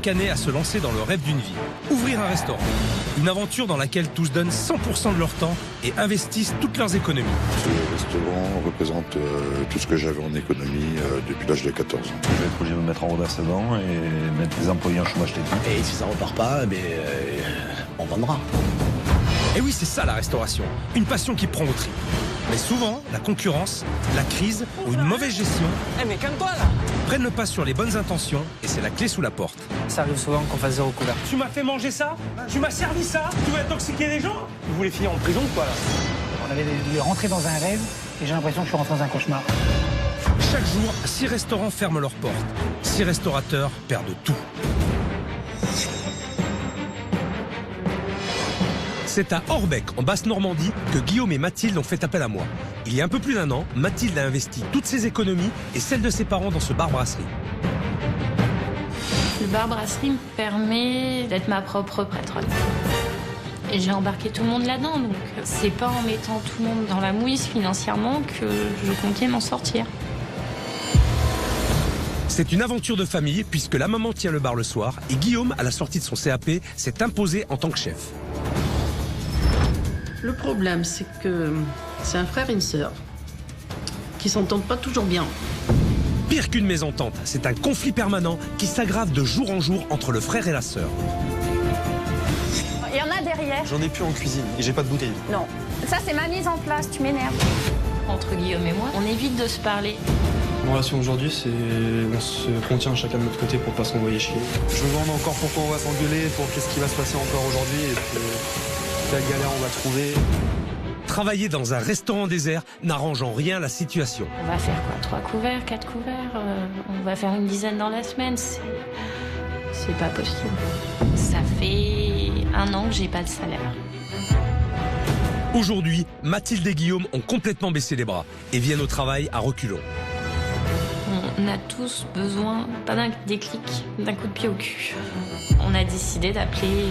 chaque année à se lancer dans le rêve d'une vie, ouvrir un restaurant. Une aventure dans laquelle tous donnent 100% de leur temps et investissent toutes leurs économies. Ce restaurant représente tout ce que j'avais en économie depuis l'âge de 14 ans. Je vais être obligé de me mettre en redressement et mettre les employés en chômage technique. Et si ça repart pas, on vendra. Et oui, c'est ça la restauration, une passion qui prend au tripes. Mais souvent, la concurrence, la crise ou une mauvaise gestion mais calme-toi là! prennent le pas sur les bonnes intentions et c'est la clé sous la porte. Ça arrive souvent qu'on fasse 0 couvert. Tu m'as fait manger ça? Tu m'as servi ça? Tu veux intoxiquer les gens? Vous voulez finir en prison quoi là? On avait rentré dans un rêve et j'ai l'impression que je suis rentré dans un cauchemar. Chaque jour, 6 restaurants ferment leurs portes. 6 restaurateurs perdent tout. C'est à Orbec, en Basse-Normandie, que Guillaume et Mathilde ont fait appel à moi. Il y a un peu plus d'1 an, Mathilde a investi toutes ses économies et celles de ses parents dans ce bar-brasserie. Le bar-brasserie me permet d'être ma propre patronne. Et j'ai embarqué tout le monde là-dedans, donc c'est pas en mettant tout le monde dans la mouise financièrement que je comptais m'en sortir. C'est une aventure de famille puisque la maman tient le bar le soir et Guillaume, à la sortie de son CAP, s'est imposé en tant que chef. Le problème, c'est que c'est un frère et une sœur qui s'entendent pas toujours bien. Pire qu'une mésentente, c'est un conflit permanent qui s'aggrave de jour en jour entre le frère et la sœur. Il y en a derrière. J'en ai plus en cuisine et j'ai pas de bouteille. Non, ça c'est ma mise en place, tu m'énerves. Entre Guillaume et moi, on évite de se parler. Mon relation aujourd'hui, c'est on se contient chacun de notre côté pour pas s'envoyer chier. Je me demande encore pourquoi on va s'engueuler, pour qu'est-ce qui va se passer encore aujourd'hui et puis quelle galère on va trouver. Travailler dans un restaurant désert n'arrange en rien la situation. On va faire quoi? 3 couverts, 4 couverts, on va faire une dizaine dans la semaine, c'est pas possible. Ça fait 1 an que j'ai pas de salaire. Aujourd'hui, Mathilde et Guillaume ont complètement baissé les bras et viennent au travail à reculons. On a tous besoin, pas d'un déclic, d'un coup de pied au cul. On a décidé d'appeler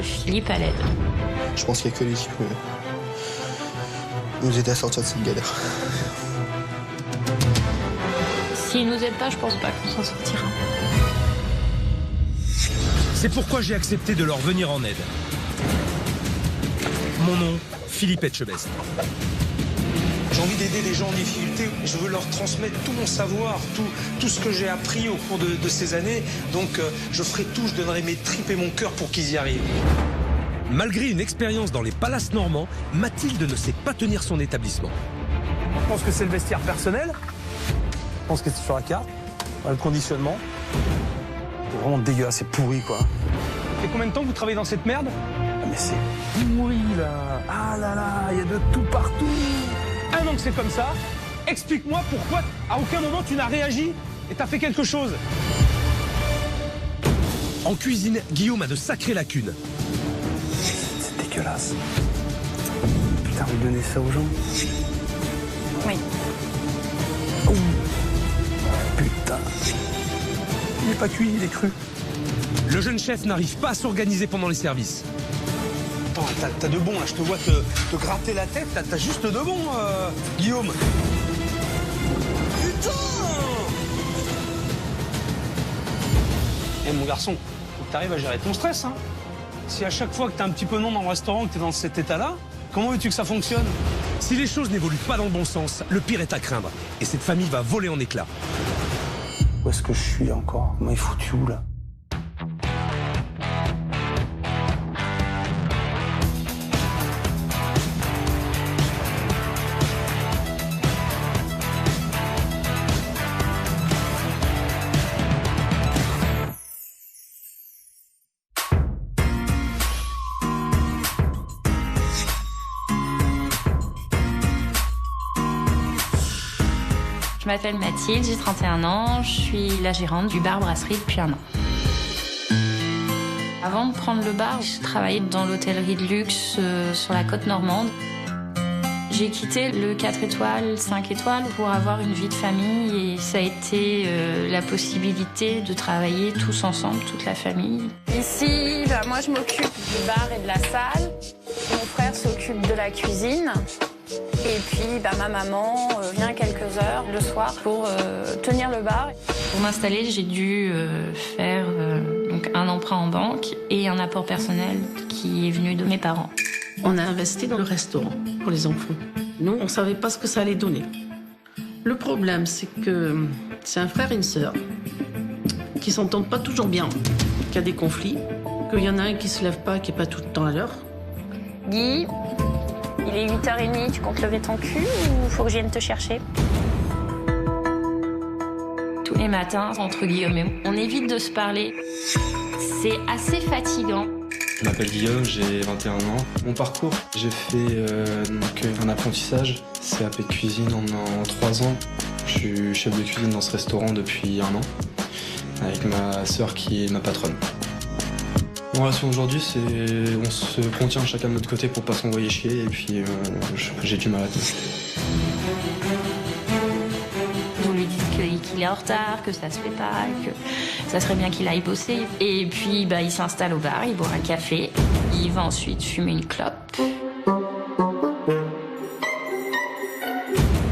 Philippe à l'aide. Je pense qu'il n'y a que lui qui peut nous aider à sortir de cette galère. S'il nous aide pas, je pense pas qu'on s'en sortira. C'est pourquoi j'ai accepté de leur venir en aide. Mon nom, Philippe Etchebest. J'ai envie d'aider les gens en difficulté. Je veux leur transmettre tout mon savoir, tout ce que j'ai appris au cours de ces années. Donc je ferai tout, je donnerai mes tripes et mon cœur pour qu'ils y arrivent. Malgré une expérience dans les palaces normands, Mathilde ne sait pas tenir son établissement. Je pense que c'est le vestiaire personnel. Je pense que c'est sur la carte. Le conditionnement. C'est vraiment dégueulasse, c'est pourri quoi. Et combien de temps que vous travaillez dans cette merde? Ah, mais c'est pourri là. Ah là là, il y a de tout partout. 1 an que c'est comme ça. Explique-moi pourquoi à aucun moment tu n'as réagi et t'as fait quelque chose. En cuisine, Guillaume a de sacrées lacunes. C'est dégueulasse. Putain, vous donnez ça aux gens? Oui. Oh. Putain. Il n'est pas cuit, il est cru. Le jeune chef n'arrive pas à s'organiser pendant les services. Attends, t'as de bon là, je te vois te gratter la tête, t'as juste de bon, Guillaume. Putain! Eh mon garçon, faut que t'arrives à gérer ton stress, hein. Si à chaque fois que t'as un petit peu de nom dans le restaurant, que t'es dans cet état-là, comment veux-tu que ça fonctionne? Si les choses n'évoluent pas dans le bon sens, le pire est à craindre. Et cette famille va voler en éclats. Où est-ce que je suis encore? Comment il est foutu où là? Je m'appelle Mathilde, j'ai 31 ans, je suis la gérante du bar-brasserie depuis 1 an. Avant de prendre le bar, je travaillais dans l'hôtellerie de luxe sur la côte normande. J'ai quitté le 4 étoiles, 5 étoiles pour avoir une vie de famille et ça a été la possibilité de travailler tous ensemble, toute la famille. Ici, moi je m'occupe du bar et de la salle. Mon frère s'occupe de la cuisine. Et puis ma maman vient quelques heures le soir pour tenir le bar. Pour m'installer, j'ai dû faire donc 1 emprunt en banque et un apport personnel qui est venu de mes parents. On a investi dans le restaurant pour les enfants. Nous, on ne savait pas ce que ça allait donner. Le problème, c'est que c'est un frère et une sœur qui ne s'entendent pas toujours bien, qu'il y a des conflits, qu'il y en a un qui ne se lève pas, qui n'est pas tout le temps à l'heure. Guy, il est 8h30, tu comptes lever ton cul ou faut que je vienne te chercher? Tous les matins, entre Guillaume et moi, on évite de se parler. C'est assez fatigant. Je m'appelle Guillaume, j'ai 21 ans. Mon parcours, j'ai fait un apprentissage, CAP de cuisine en 3 ans. Je suis chef de cuisine dans ce restaurant depuis 1 an, avec ma sœur qui est ma patronne. Mon relation aujourd'hui, c'est on se contient chacun de notre côté pour pas s'envoyer chier, et puis j'ai du mal à tenir. Vous lui dites qu'il est en retard, que ça se fait pas, que ça serait bien qu'il aille bosser. Et puis il s'installe au bar, il boit un café, il va ensuite fumer une clope. Ce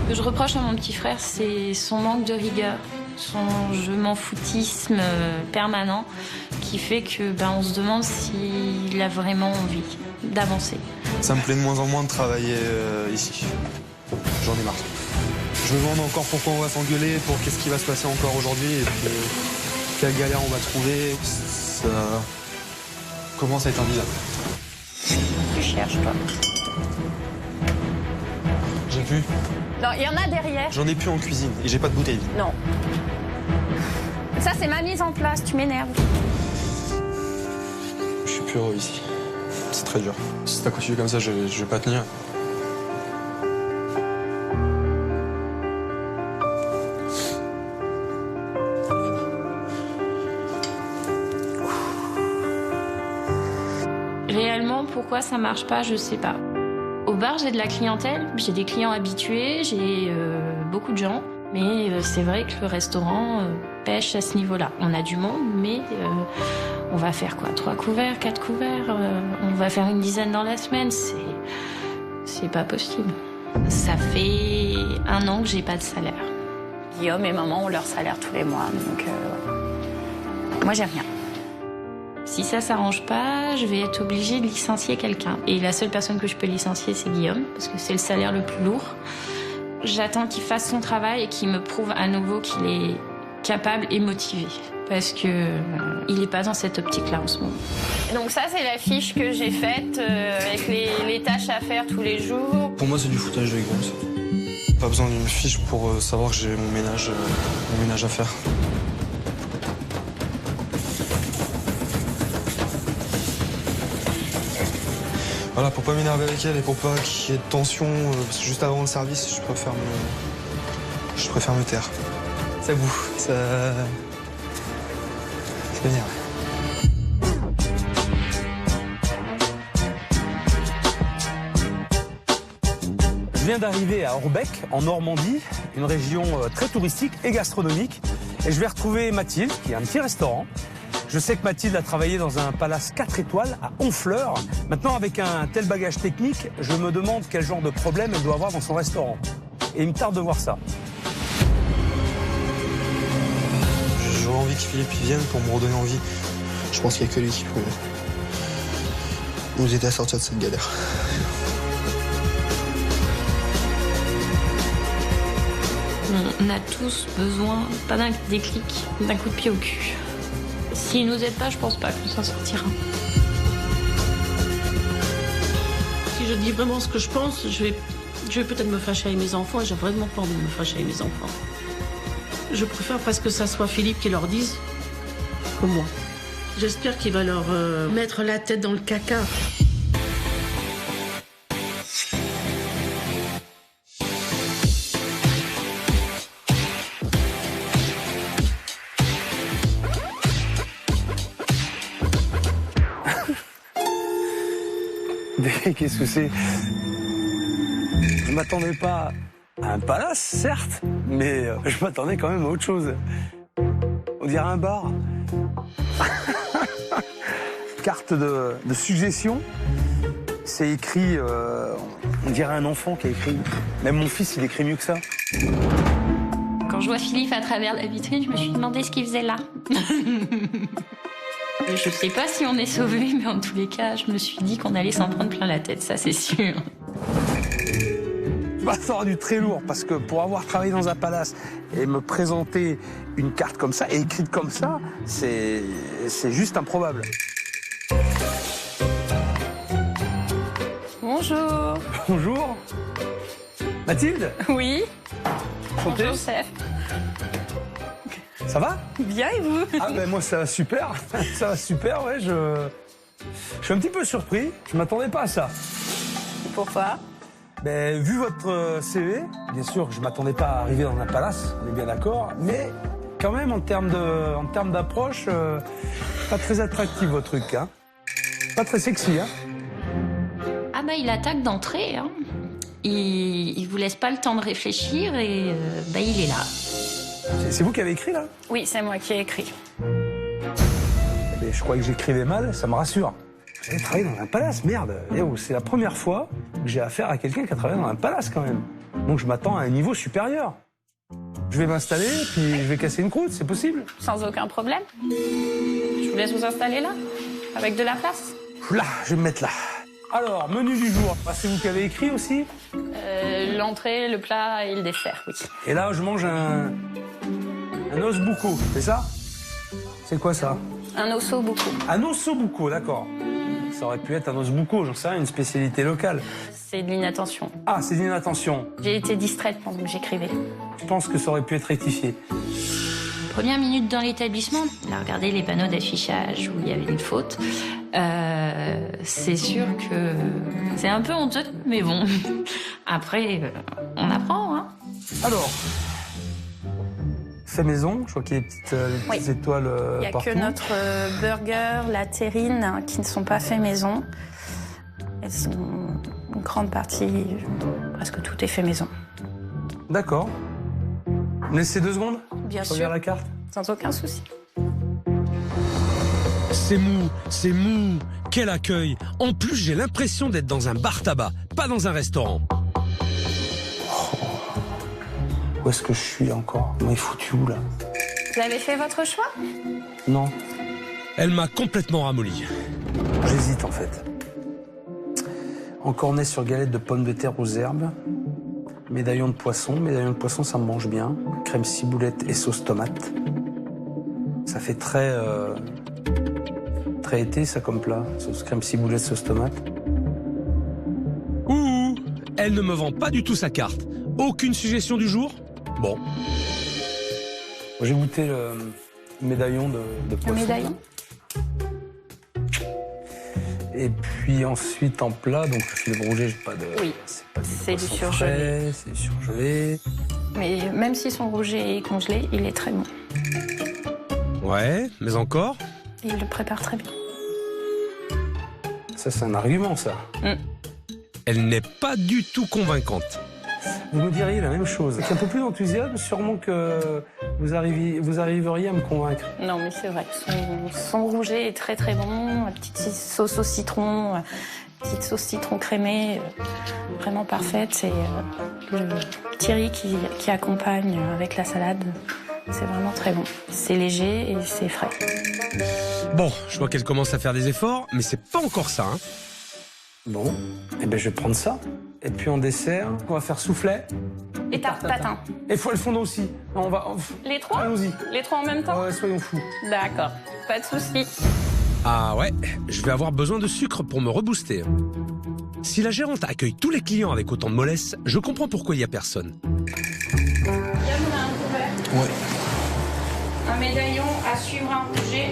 que je reproche à mon petit frère, c'est son manque de rigueur, son je m'en foutisme permanent qui fait que on se demande s'il a vraiment envie d'avancer. Ça me plaît de moins en moins de travailler ici. J'en ai marre. Je me demande encore pourquoi on va s'engueuler, pour qu'est-ce qui va se passer encore aujourd'hui, et puis quelle galère on va trouver. Ça commence à être invisible. Tu cherches, toi. J'ai plus. Non, il y en a derrière. J'en ai plus en cuisine et j'ai pas de bouteille. Non. Ça, c'est ma mise en place, tu m'énerves. Je suis plus heureux ici. C'est très dur. Si ça continue comme ça, je vais pas tenir. Réellement, pourquoi ça marche pas, je sais pas. Au bar, j'ai de la clientèle, j'ai des clients habitués, j'ai beaucoup de gens. Mais c'est vrai que le restaurant pêche à ce niveau-là. On a du monde, mais on va faire quoi? 3 couverts, 4 couverts, on va faire une dizaine dans la semaine. C'est pas possible. Ça fait 1 an que j'ai pas de salaire. Guillaume et maman ont leur salaire tous les mois, donc moi j'ai rien. Si ça s'arrange pas, je vais être obligée de licencier quelqu'un. Et la seule personne que je peux licencier, c'est Guillaume, parce que c'est le salaire le plus lourd. J'attends qu'il fasse son travail et qu'il me prouve à nouveau qu'il est capable et motivé. Parce que il n'est pas dans cette optique-là en ce moment. Donc ça, c'est la fiche que j'ai faite avec les tâches à faire tous les jours. Pour moi, c'est du foutage de gueule, c'est tout. Pas besoin d'une fiche pour savoir que j'ai mon ménage à faire. Voilà, pour pas m'énerver avec elle et pour pas qu'il y ait de tension, parce que juste avant le service, je préfère me taire. Ça boue, ça m'énerve. Je viens d'arriver à Orbec, en Normandie, une région très touristique et gastronomique. Et je vais retrouver Mathilde, qui a un petit restaurant. Je sais que Mathilde a travaillé dans un palace 4 étoiles à Honfleur. Maintenant, avec un tel bagage technique, je me demande quel genre de problème elle doit avoir dans son restaurant. Et il me tarde de voir ça. J'aurais envie que Philippe vienne pour me redonner envie. Je pense qu'il n'y a que lui qui peut nous aider à sortir de cette galère. On a tous besoin, pas d'un déclic, d'un coup de pied au cul. S'il nous aide pas, je pense pas qu'on s'en sortira. Si je dis vraiment ce que je pense, je vais peut-être me fâcher avec mes enfants et j'ai vraiment pas envie de me fâcher avec mes enfants. Je préfère presque que ça soit Philippe qui leur dise que moi. J'espère qu'il va leur mettre la tête dans le caca. Qu'est-ce que c'est? Je m'attendais pas à un palace, certes, mais je m'attendais quand même à autre chose. On dirait un bar. Carte de suggestion. C'est écrit, on dirait un enfant qui a écrit. Même mon fils, il écrit mieux que ça. Quand je vois Philippe à travers la vitrine, je me suis demandé ce qu'il faisait là. Je sais pas si on est sauvés, mais en tous les cas, je me suis dit qu'on allait s'en prendre plein la tête, ça c'est sûr. Bah, ça aura du très lourd, parce que pour avoir travaillé dans un palace et me présenter une carte comme ça, et écrite comme ça, c'est juste improbable. Bonjour. Bonjour. Mathilde? Oui. Santé. Bonjour, chef. Ça va? Bien, et vous? Ah ben moi ça va super, ça va super, ouais, je suis un petit peu surpris, je m'attendais pas à ça. Pourquoi? Ben, vu votre CV, bien sûr que je m'attendais pas à arriver dans un palace, on est bien d'accord, mais quand même en termes d'approche, pas très attractif votre truc, hein. Pas très sexy, hein. Ah bah il attaque d'entrée, hein. Il vous laisse pas le temps de réfléchir et bah il est là. C'est vous qui avez écrit là? Oui, c'est moi qui ai écrit. Mais je croyais que j'écrivais mal, ça me rassure. Vous avez travaillé dans un palace, merde. Eh oh, c'est la première fois que j'ai affaire à quelqu'un qui a travaillé dans un palace quand même. Donc je m'attends à un niveau supérieur. Je vais m'installer, puis je vais casser une croûte, c'est possible? Sans aucun problème. Je vous laisse vous installer là, avec de la place. Là, je vais me mettre là. Alors, menu du jour, c'est vous qui avez écrit aussi? L'entrée, le plat et le dessert, oui. Et là, je mange un ossobuco, c'est ça? C'est quoi ça? Un ossobuco. Un ossobuco, d'accord. Ça aurait pu être un ossobuco, j'en sais rien, une spécialité locale. C'est de l'inattention. Ah, c'est l'inattention. J'ai été distraite pendant que j'écrivais. Je pense que ça aurait pu être rectifié. Première minute dans l'établissement, on a regardé les panneaux d'affichage où il y avait une faute. C'est sûr que c'est un peu honteux, mais bon. Après, on apprend, hein. Alors, fait maison, je vois qu'il y a des petites étoiles Il n'y a partout. que notre burger, la terrine, qui ne sont pas faits maison. Elles sont une grande partie, presque tout est fait maison. D'accord. Vous me laissez 2 secondes? Bien Je sûr. regarde la carte. Sans aucun souci. C'est mou, quel accueil. En plus, j'ai l'impression d'être dans un bar-tabac, pas dans un restaurant. Où est-ce que je suis encore? On est foutu où là? Vous avez fait votre choix? Non, Elle m'a complètement ramolli. j'hésite en fait. Encornet sur galette de pommes de terre aux herbes. Médaillon de poisson. Médaillon de poisson, ça me mange bien. Crème ciboulette et sauce tomate. Ça fait très été, ça, comme plat. Sauce crème ciboulette, sauce tomate. Ouh, elle ne me vend pas du tout sa carte. Aucune suggestion du jour? Bon. J'ai goûté le médaillon de poisson. Le médaillon? Et puis ensuite, en plat, donc le filet rouget, j'ai pas de... Oui, c'est du poisson surgelé. frais, c'est du surgelé. Mais même si son rouget est congelé, il est très bon. Ouais, mais encore? Il le prépare très bien. Ça, c'est un argument, ça. Elle n'est pas du tout convaincante. Vous me diriez la même chose. Avec un peu plus d'enthousiasme, sûrement que vous arriveriez à me convaincre. Non, mais c'est vrai. Son rouget est très très bon. La petite sauce au citron, petite sauce citron crémée, vraiment parfaite. C'est le petit riz qui accompagne avec la salade. C'est vraiment très bon. C'est léger et c'est frais. Bon, je vois qu'elle commence à faire des efforts, mais c'est pas encore ça, hein. Bon, eh ben, je vais prendre ça. Et puis en dessert, on va faire soufflet. Et tarte tatin. Et le fondant aussi. Non, Les 3? Allons-y. Les 3 en même temps? Ouais, soyons fous. D'accord, pas de souci. Ah ouais, je vais avoir besoin de sucre pour me rebooster. Si la gérante accueille tous les clients avec autant de mollesse, je comprends pourquoi il n'y a personne. Ouais. Un médaillon à suivre un rouget.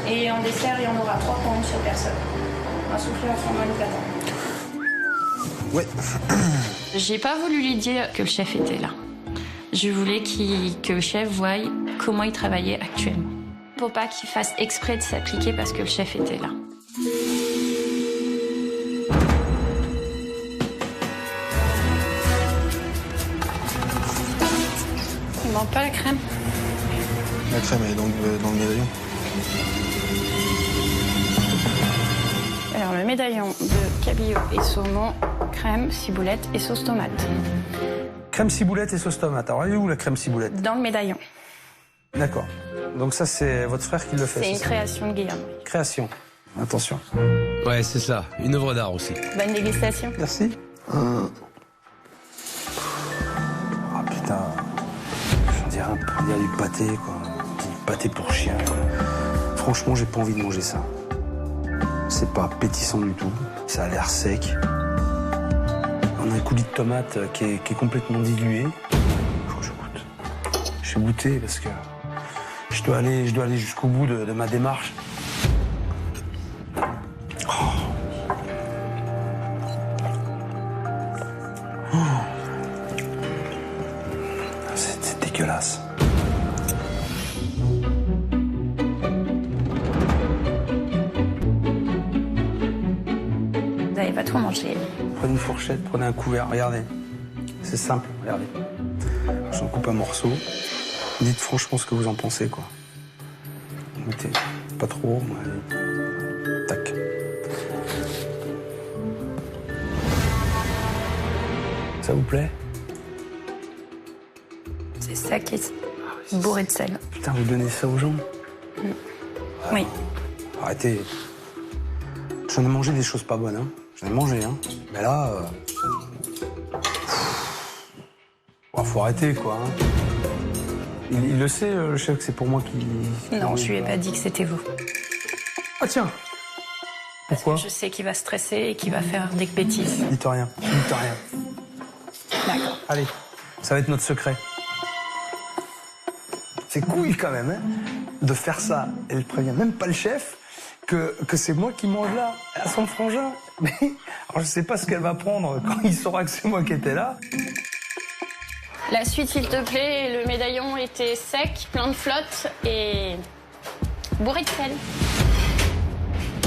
Et en dessert, il y en aura 3 pour une seule personne. Un soufflé à format Ouais. J'ai pas voulu lui dire que le chef était là. Je voulais que le chef voie comment il travaillait actuellement. Pour pas qu'il fasse exprès de s'appliquer parce que le chef était là. Il manque pas la crème. La crème elle est dans le médaillon. Alors le médaillon de cabillaud et saumon, crème, ciboulette et sauce tomate. Crème ciboulette et sauce tomate. Alors, elle est où la crème ciboulette? Dans le médaillon. D'accord. Donc ça, c'est votre frère qui le fait. C'est une création de Guillaume. Création. Attention. Ouais, c'est ça. Une œuvre d'art aussi. Bonne dégustation. Merci. Ah putain. On dirait du pâté, quoi. Du pâté pour chien, quoi. Franchement, j'ai pas envie de manger ça. C'est pas appétissant du tout. Ça a l'air sec. On a un coulis de tomate qui est complètement dilué. Faut que je goûte. Je vais goûter parce que je dois aller jusqu'au bout de ma démarche. C'est dégueulasse. Vous n'allez pas tout manger. Prenez une fourchette, prenez un couvert, regardez. C'est simple, regardez. J'en coupe un morceau. Dites franchement ce que vous en pensez, quoi. Goûtez. Pas trop, mais... Tac. Ça vous plaît? C'est ça qui est bourré de sel. Putain, vous donnez ça aux gens? Oui. Arrêtez. J'en ai mangé des choses pas bonnes, hein. J'en ai mangé, hein. Mais là... faut arrêter, quoi. Hein. Il le sait, le chef, que c'est pour moi qui... Non, je lui ai pas dit que c'était vous. Ah tiens. Pourquoi? Je sais qu'il va stresser et qu'il va faire des bêtises. Dites rien. Dites rien. D'accord. Allez, ça va être notre secret. C'est cool quand même, hein, de faire ça. Elle prévient même pas le chef que c'est moi qui mange là, à son frangin. Mais alors je sais pas ce qu'elle va prendre quand il saura que c'est moi qui étais là. La suite, s'il te plaît, le médaillon était sec, plein de flotte et bourré de sel.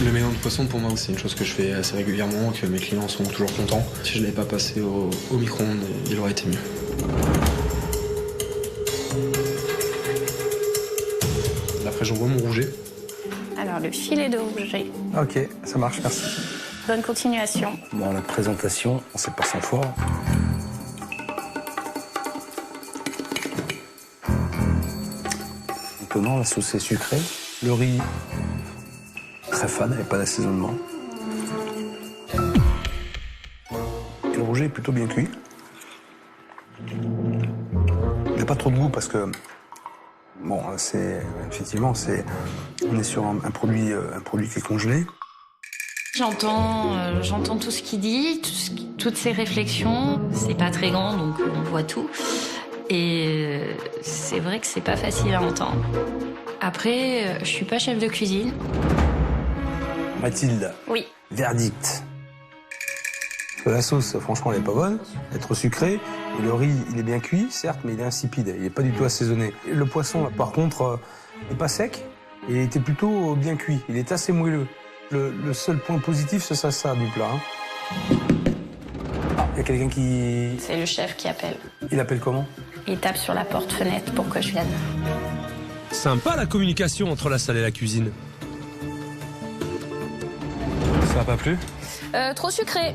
Le mélange de poisson, pour moi, c'est une chose que je fais assez régulièrement, que mes clients sont toujours contents. Si je ne l'avais pas passé au micro-ondes, il aurait été mieux. Après, j'envoie mon rouget. Alors, le filet de rouget. Ok, ça marche, merci. Bonne continuation. Bon, la présentation, on sait pas sans fort. Étonnant, la sauce est sucrée. Le riz, très fade, il n'y a pas d'assaisonnement. Et le rouget est plutôt bien cuit. Il n'y a pas trop de goût parce que, bon, c'est effectivement, on est sur un produit qui est congelé. J'entends tout ce qu'il dit, toutes ses réflexions. C'est pas très grand, donc on voit tout. Et c'est vrai que c'est pas facile à entendre. Après, je suis pas chef de cuisine. Mathilde. Oui. Verdict. La sauce, franchement, elle est pas bonne. Elle est trop sucrée. Et le riz, il est bien cuit, certes, mais il est insipide. Il est pas du tout assaisonné. Et le poisson, là, par contre, n'est pas sec. Il était plutôt bien cuit. Il est assez moelleux. Le seul point positif, c'est ça du plat. Hein. Ah, il y a quelqu'un qui... C'est le chef qui appelle. Il appelle comment? Il tape sur la porte-fenêtre pour que je vienne. Sympa la communication entre la salle et la cuisine. Ça n'a pas plu? Trop sucré.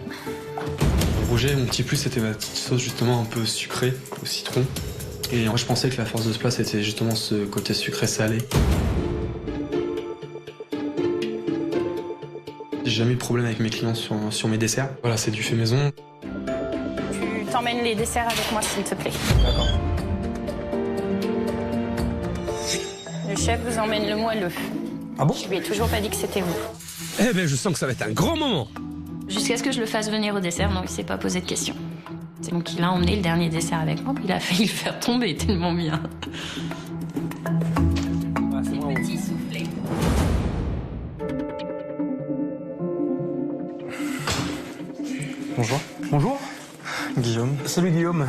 Le rouget, mon petit plus, c'était ma petite sauce justement un peu sucrée au citron. Et moi, je pensais que la force de ce plat, c'était justement ce côté sucré-salé. J'ai jamais eu de problème avec mes clients sur mes desserts. Voilà, c'est du fait maison. Tu t'emmènes les desserts avec moi, s'il te plaît. D'accord. Le chef vous emmène le moelleux. Ah bon? Je lui ai toujours pas dit que c'était vous. Eh ben, je sens que ça va être un grand moment. Jusqu'à ce que je le fasse venir au dessert, non, il s'est pas posé de questions. C'est donc il a emmené le dernier dessert avec moi, puis il a failli le faire tomber tellement bien. Petit soufflet. Bonjour. Bonjour. Guillaume. Salut Guillaume.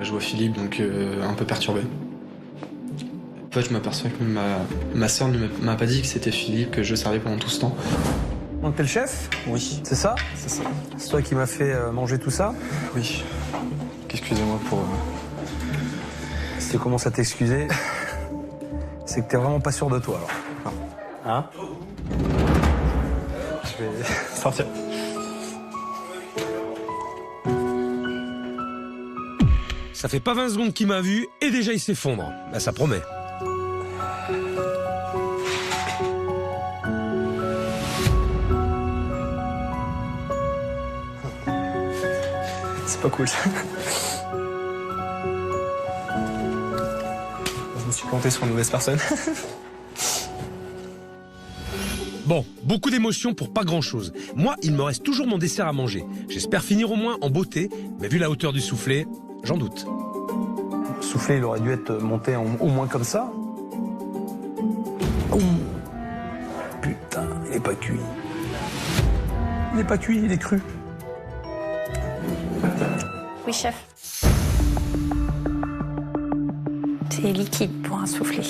Je vois Philippe, donc un peu perturbé. En fait, je m'aperçois que ma sœur ne m'a pas dit que c'était Philippe que je servais pendant tout ce temps. Donc t'es le chef? Oui. C'est ça? C'est ça. C'est toi qui m'as fait manger tout ça? Oui. Excusez-moi pour... Si tu commences à t'excuser, c'est que t'es vraiment pas sûr de toi, alors. Hein? Je vais sortir. Ça fait pas 20 secondes qu'il m'a vu et déjà il s'effondre. Bah, ça promet. pas cool ça. Je me suis planté sur une mauvaise personne. Bon, beaucoup d'émotions pour pas grand-chose. Moi, il me reste toujours mon dessert à manger. J'espère finir au moins en beauté, mais vu la hauteur du soufflet, j'en doute. Le soufflet, il aurait dû être monté au moins comme ça. Oh. Putain, il est pas cuit. Il est pas cuit, il est cru. Oui, chef. C'est liquide pour un soufflé.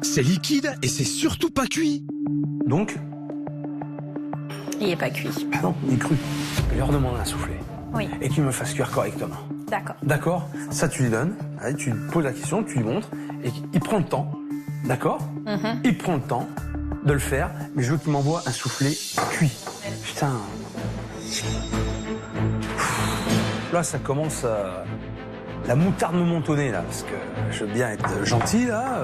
C'est liquide et c'est surtout pas cuit. Donc, Il est pas cuit. ah non, il est cru. Je vais lui redemander un soufflé. Oui, Et qu'il me fasse cuire correctement. d'accord. D'accord? Ça, tu lui donnes, allez, tu lui poses la question, tu lui montres, et il prend le temps. D'accord? Il prend le temps de le faire, mais je veux qu'il m'envoie un soufflé cuit. Putain. Là, ça commence à... La moutarde me monte au nez, là, parce que je veux bien être gentil, là.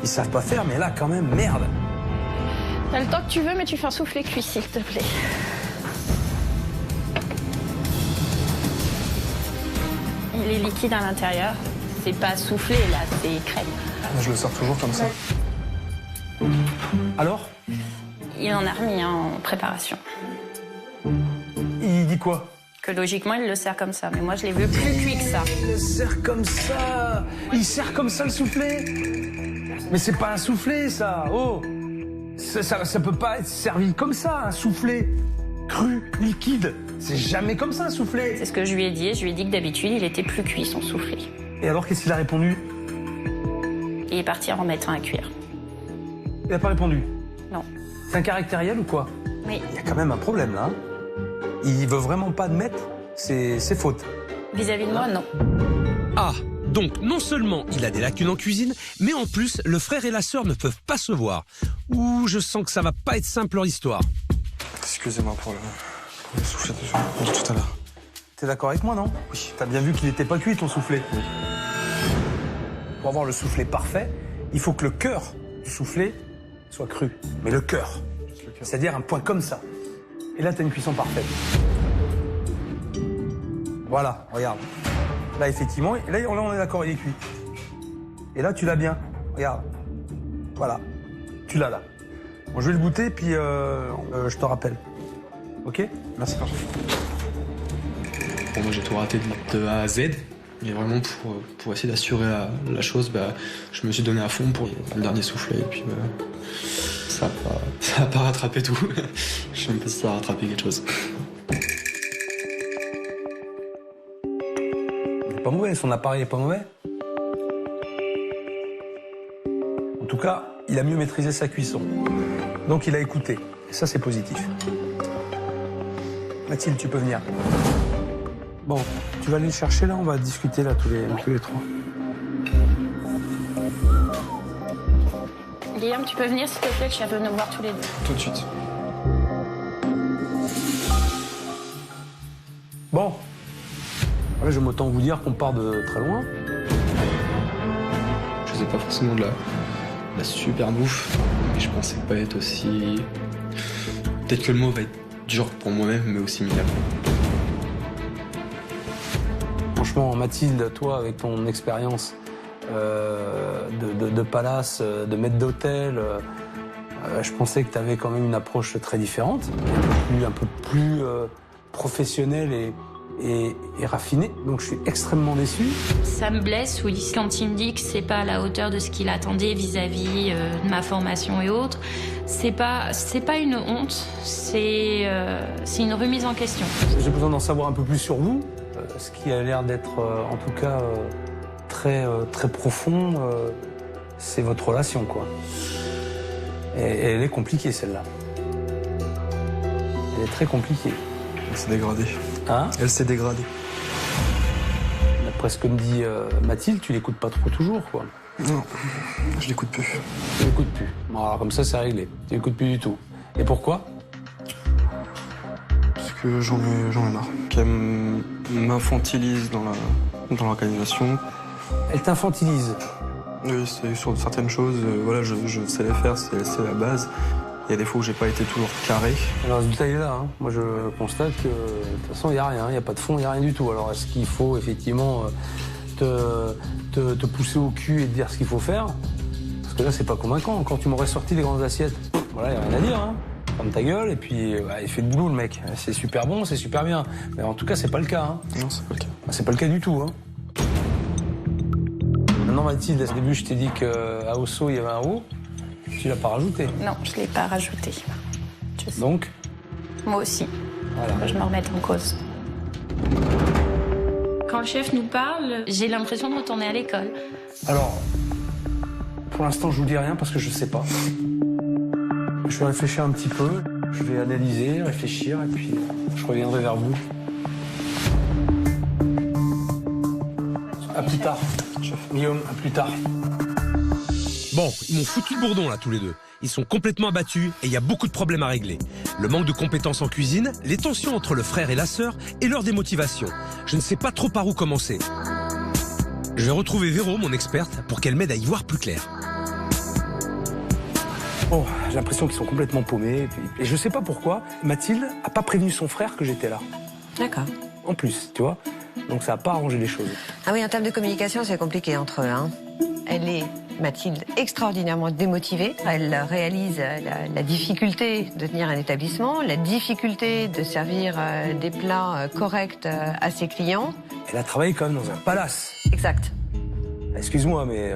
Ils savent pas faire, mais là, quand même, merde. T'as le temps que tu veux, mais tu fais un soufflé cuit, s'il te plaît. Il est liquide à l'intérieur. C'est pas soufflé, là, c'est crème. Je le sors toujours comme ça. Alors? Il en a remis en préparation. Il dit quoi? Que logiquement, il le sert comme ça. Mais moi, je l'ai vu plus cuit que ça. Il le sert comme ça. Il sert comme ça, le soufflé. Mais c'est pas un soufflé, ça. Oh. Ça peut pas être servi comme ça, un soufflé cru, liquide. C'est jamais comme ça, un soufflé. C'est ce que je lui ai dit. Je lui ai dit que d'habitude, il était plus cuit, son soufflé. Et alors, qu'est-ce qu'il a répondu? Il est parti en remettre un à cuire. Il a pas répondu. Non. C'est un caractériel ou quoi? Oui. Il y a quand même un problème, là. Il veut vraiment pas admettre ses fautes. Vis-à-vis de moi, non. Ah, donc non seulement il a des lacunes en cuisine, mais en plus, le frère et la sœur ne peuvent pas se voir. Ouh, je sens que ça va pas être simple leur histoire. Excusez-moi pour le soufflet de tout à l'heure. T'es d'accord avec moi, non? Oui. T'as bien vu qu'il était pas cuit, ton soufflé? Oui. Pour avoir le soufflé parfait, il faut que le cœur du soufflé soit cru. Mais le cœur. C'est-à-dire un point comme ça. Et là, t'as une cuisson parfaite. Voilà, regarde. Là, effectivement, et là, on est d'accord, il est cuit. Et là, tu l'as bien. Regarde. Voilà. Tu l'as là. Bon, je vais le goûter, puis je te rappelle. Ok? Merci, parfait. Bon, moi, j'ai tout raté de A à Z. Et vraiment, pour essayer d'assurer la chose, je me suis donné à fond pour le dernier soufflet. Et puis, ça a pas rattrapé tout. Je sais même pas si ça a rattrapé quelque chose. Il est pas mauvais, son appareil est pas mauvais. En tout cas, il a mieux maîtrisé sa cuisson. Donc il a écouté. Et ça, c'est positif. Mathilde, tu peux venir. Bon, tu vas aller le chercher là, on va discuter là tous les trois. Guillaume, tu peux venir, s'il te plaît, le chef veut nous voir tous les deux. Tout de suite. Bon. Là, j'aime autant vous dire qu'on part de très loin. Je faisais pas forcément de la super bouffe, mais je pensais pas être aussi... Peut-être que le mot va être dur pour moi-même, mais aussi minable. Franchement, Mathilde, toi, avec ton expérience de palace, de maître d'hôtel, je pensais que tu avais quand même une approche très différente, un peu plus professionnelle et raffinée. Donc je suis extrêmement déçu. Ça me blesse, oui, quand il me dit que c'est pas à la hauteur de ce qu'il attendait vis-à-vis de ma formation et autres. C'est pas une honte, c'est une remise en question. J'ai besoin d'en savoir un peu plus sur vous, ce qui a l'air d'être en tout cas très profond, c'est votre relation, quoi. Et elle est compliquée, celle-là. Elle est très compliquée. Elle s'est dégradée. Hein? Elle s'est dégradée. D'après ce que me dit Mathilde, tu l'écoutes pas trop toujours, quoi. Non, je l'écoute plus. Tu l'écoutes plus. Bon, alors comme ça, c'est réglé. Tu l'écoutes plus du tout. Et pourquoi? Parce que j'en ai marre. Qu'elle m'infantilise dans l'organisation. Elle t'infantilise? Oui, c'est sur certaines choses, voilà, je sais les faire, c'est la base. Il y a des fois où j'ai pas été toujours carré. Le résultat il est là. Hein. Moi je constate que de toute façon il n'y a rien, il n'y a pas de fond, il n'y a rien du tout. Alors est-ce qu'il faut effectivement te pousser au cul et te dire ce qu'il faut faire? Parce que là c'est pas convaincant. Quand tu m'aurais sorti les grandes assiettes, voilà, il n'y a rien à dire. Hein. Ferme ta gueule et puis il fait le boulot le mec. C'est super bon, c'est super bien. Mais en tout cas c'est pas le cas. Hein. Non, c'est pas le cas. C'est pas le cas du tout. Hein. Maintenant Mathilde, au début je t'ai dit qu'à Osso il y avait un roux. Tu l'as pas rajouté? Non, je l'ai pas rajouté. Donc moi aussi. Voilà. Je me remets en cause. Quand le chef nous parle, j'ai l'impression de retourner à l'école. Alors, pour l'instant, je vous dis rien parce que je sais pas. Je vais réfléchir un petit peu, je vais analyser, réfléchir, et puis je reviendrai vers vous. À plus tard, chef. Guillaume, à plus tard. Bon, ils m'ont foutu le bourdon là tous les deux. Ils sont complètement abattus et il y a beaucoup de problèmes à régler. Le manque de compétences en cuisine, les tensions entre le frère et la sœur et leur démotivation. Je ne sais pas trop par où commencer. Je vais retrouver Véro, mon experte, pour qu'elle m'aide à y voir plus clair. Bon, j'ai l'impression qu'ils sont complètement paumés. Et je sais pas pourquoi, Mathilde a pas prévenu son frère que j'étais là. D'accord. En plus, tu vois. Donc ça a pas arrangé les choses. Ah oui, en termes de communication, c'est compliqué entre eux. Hein. Elle est, Mathilde, extraordinairement démotivée. Elle réalise la difficulté de tenir un établissement, la difficulté de servir des plats corrects à ses clients. Elle a travaillé quand même dans un palace. Exact. Excuse-moi, mais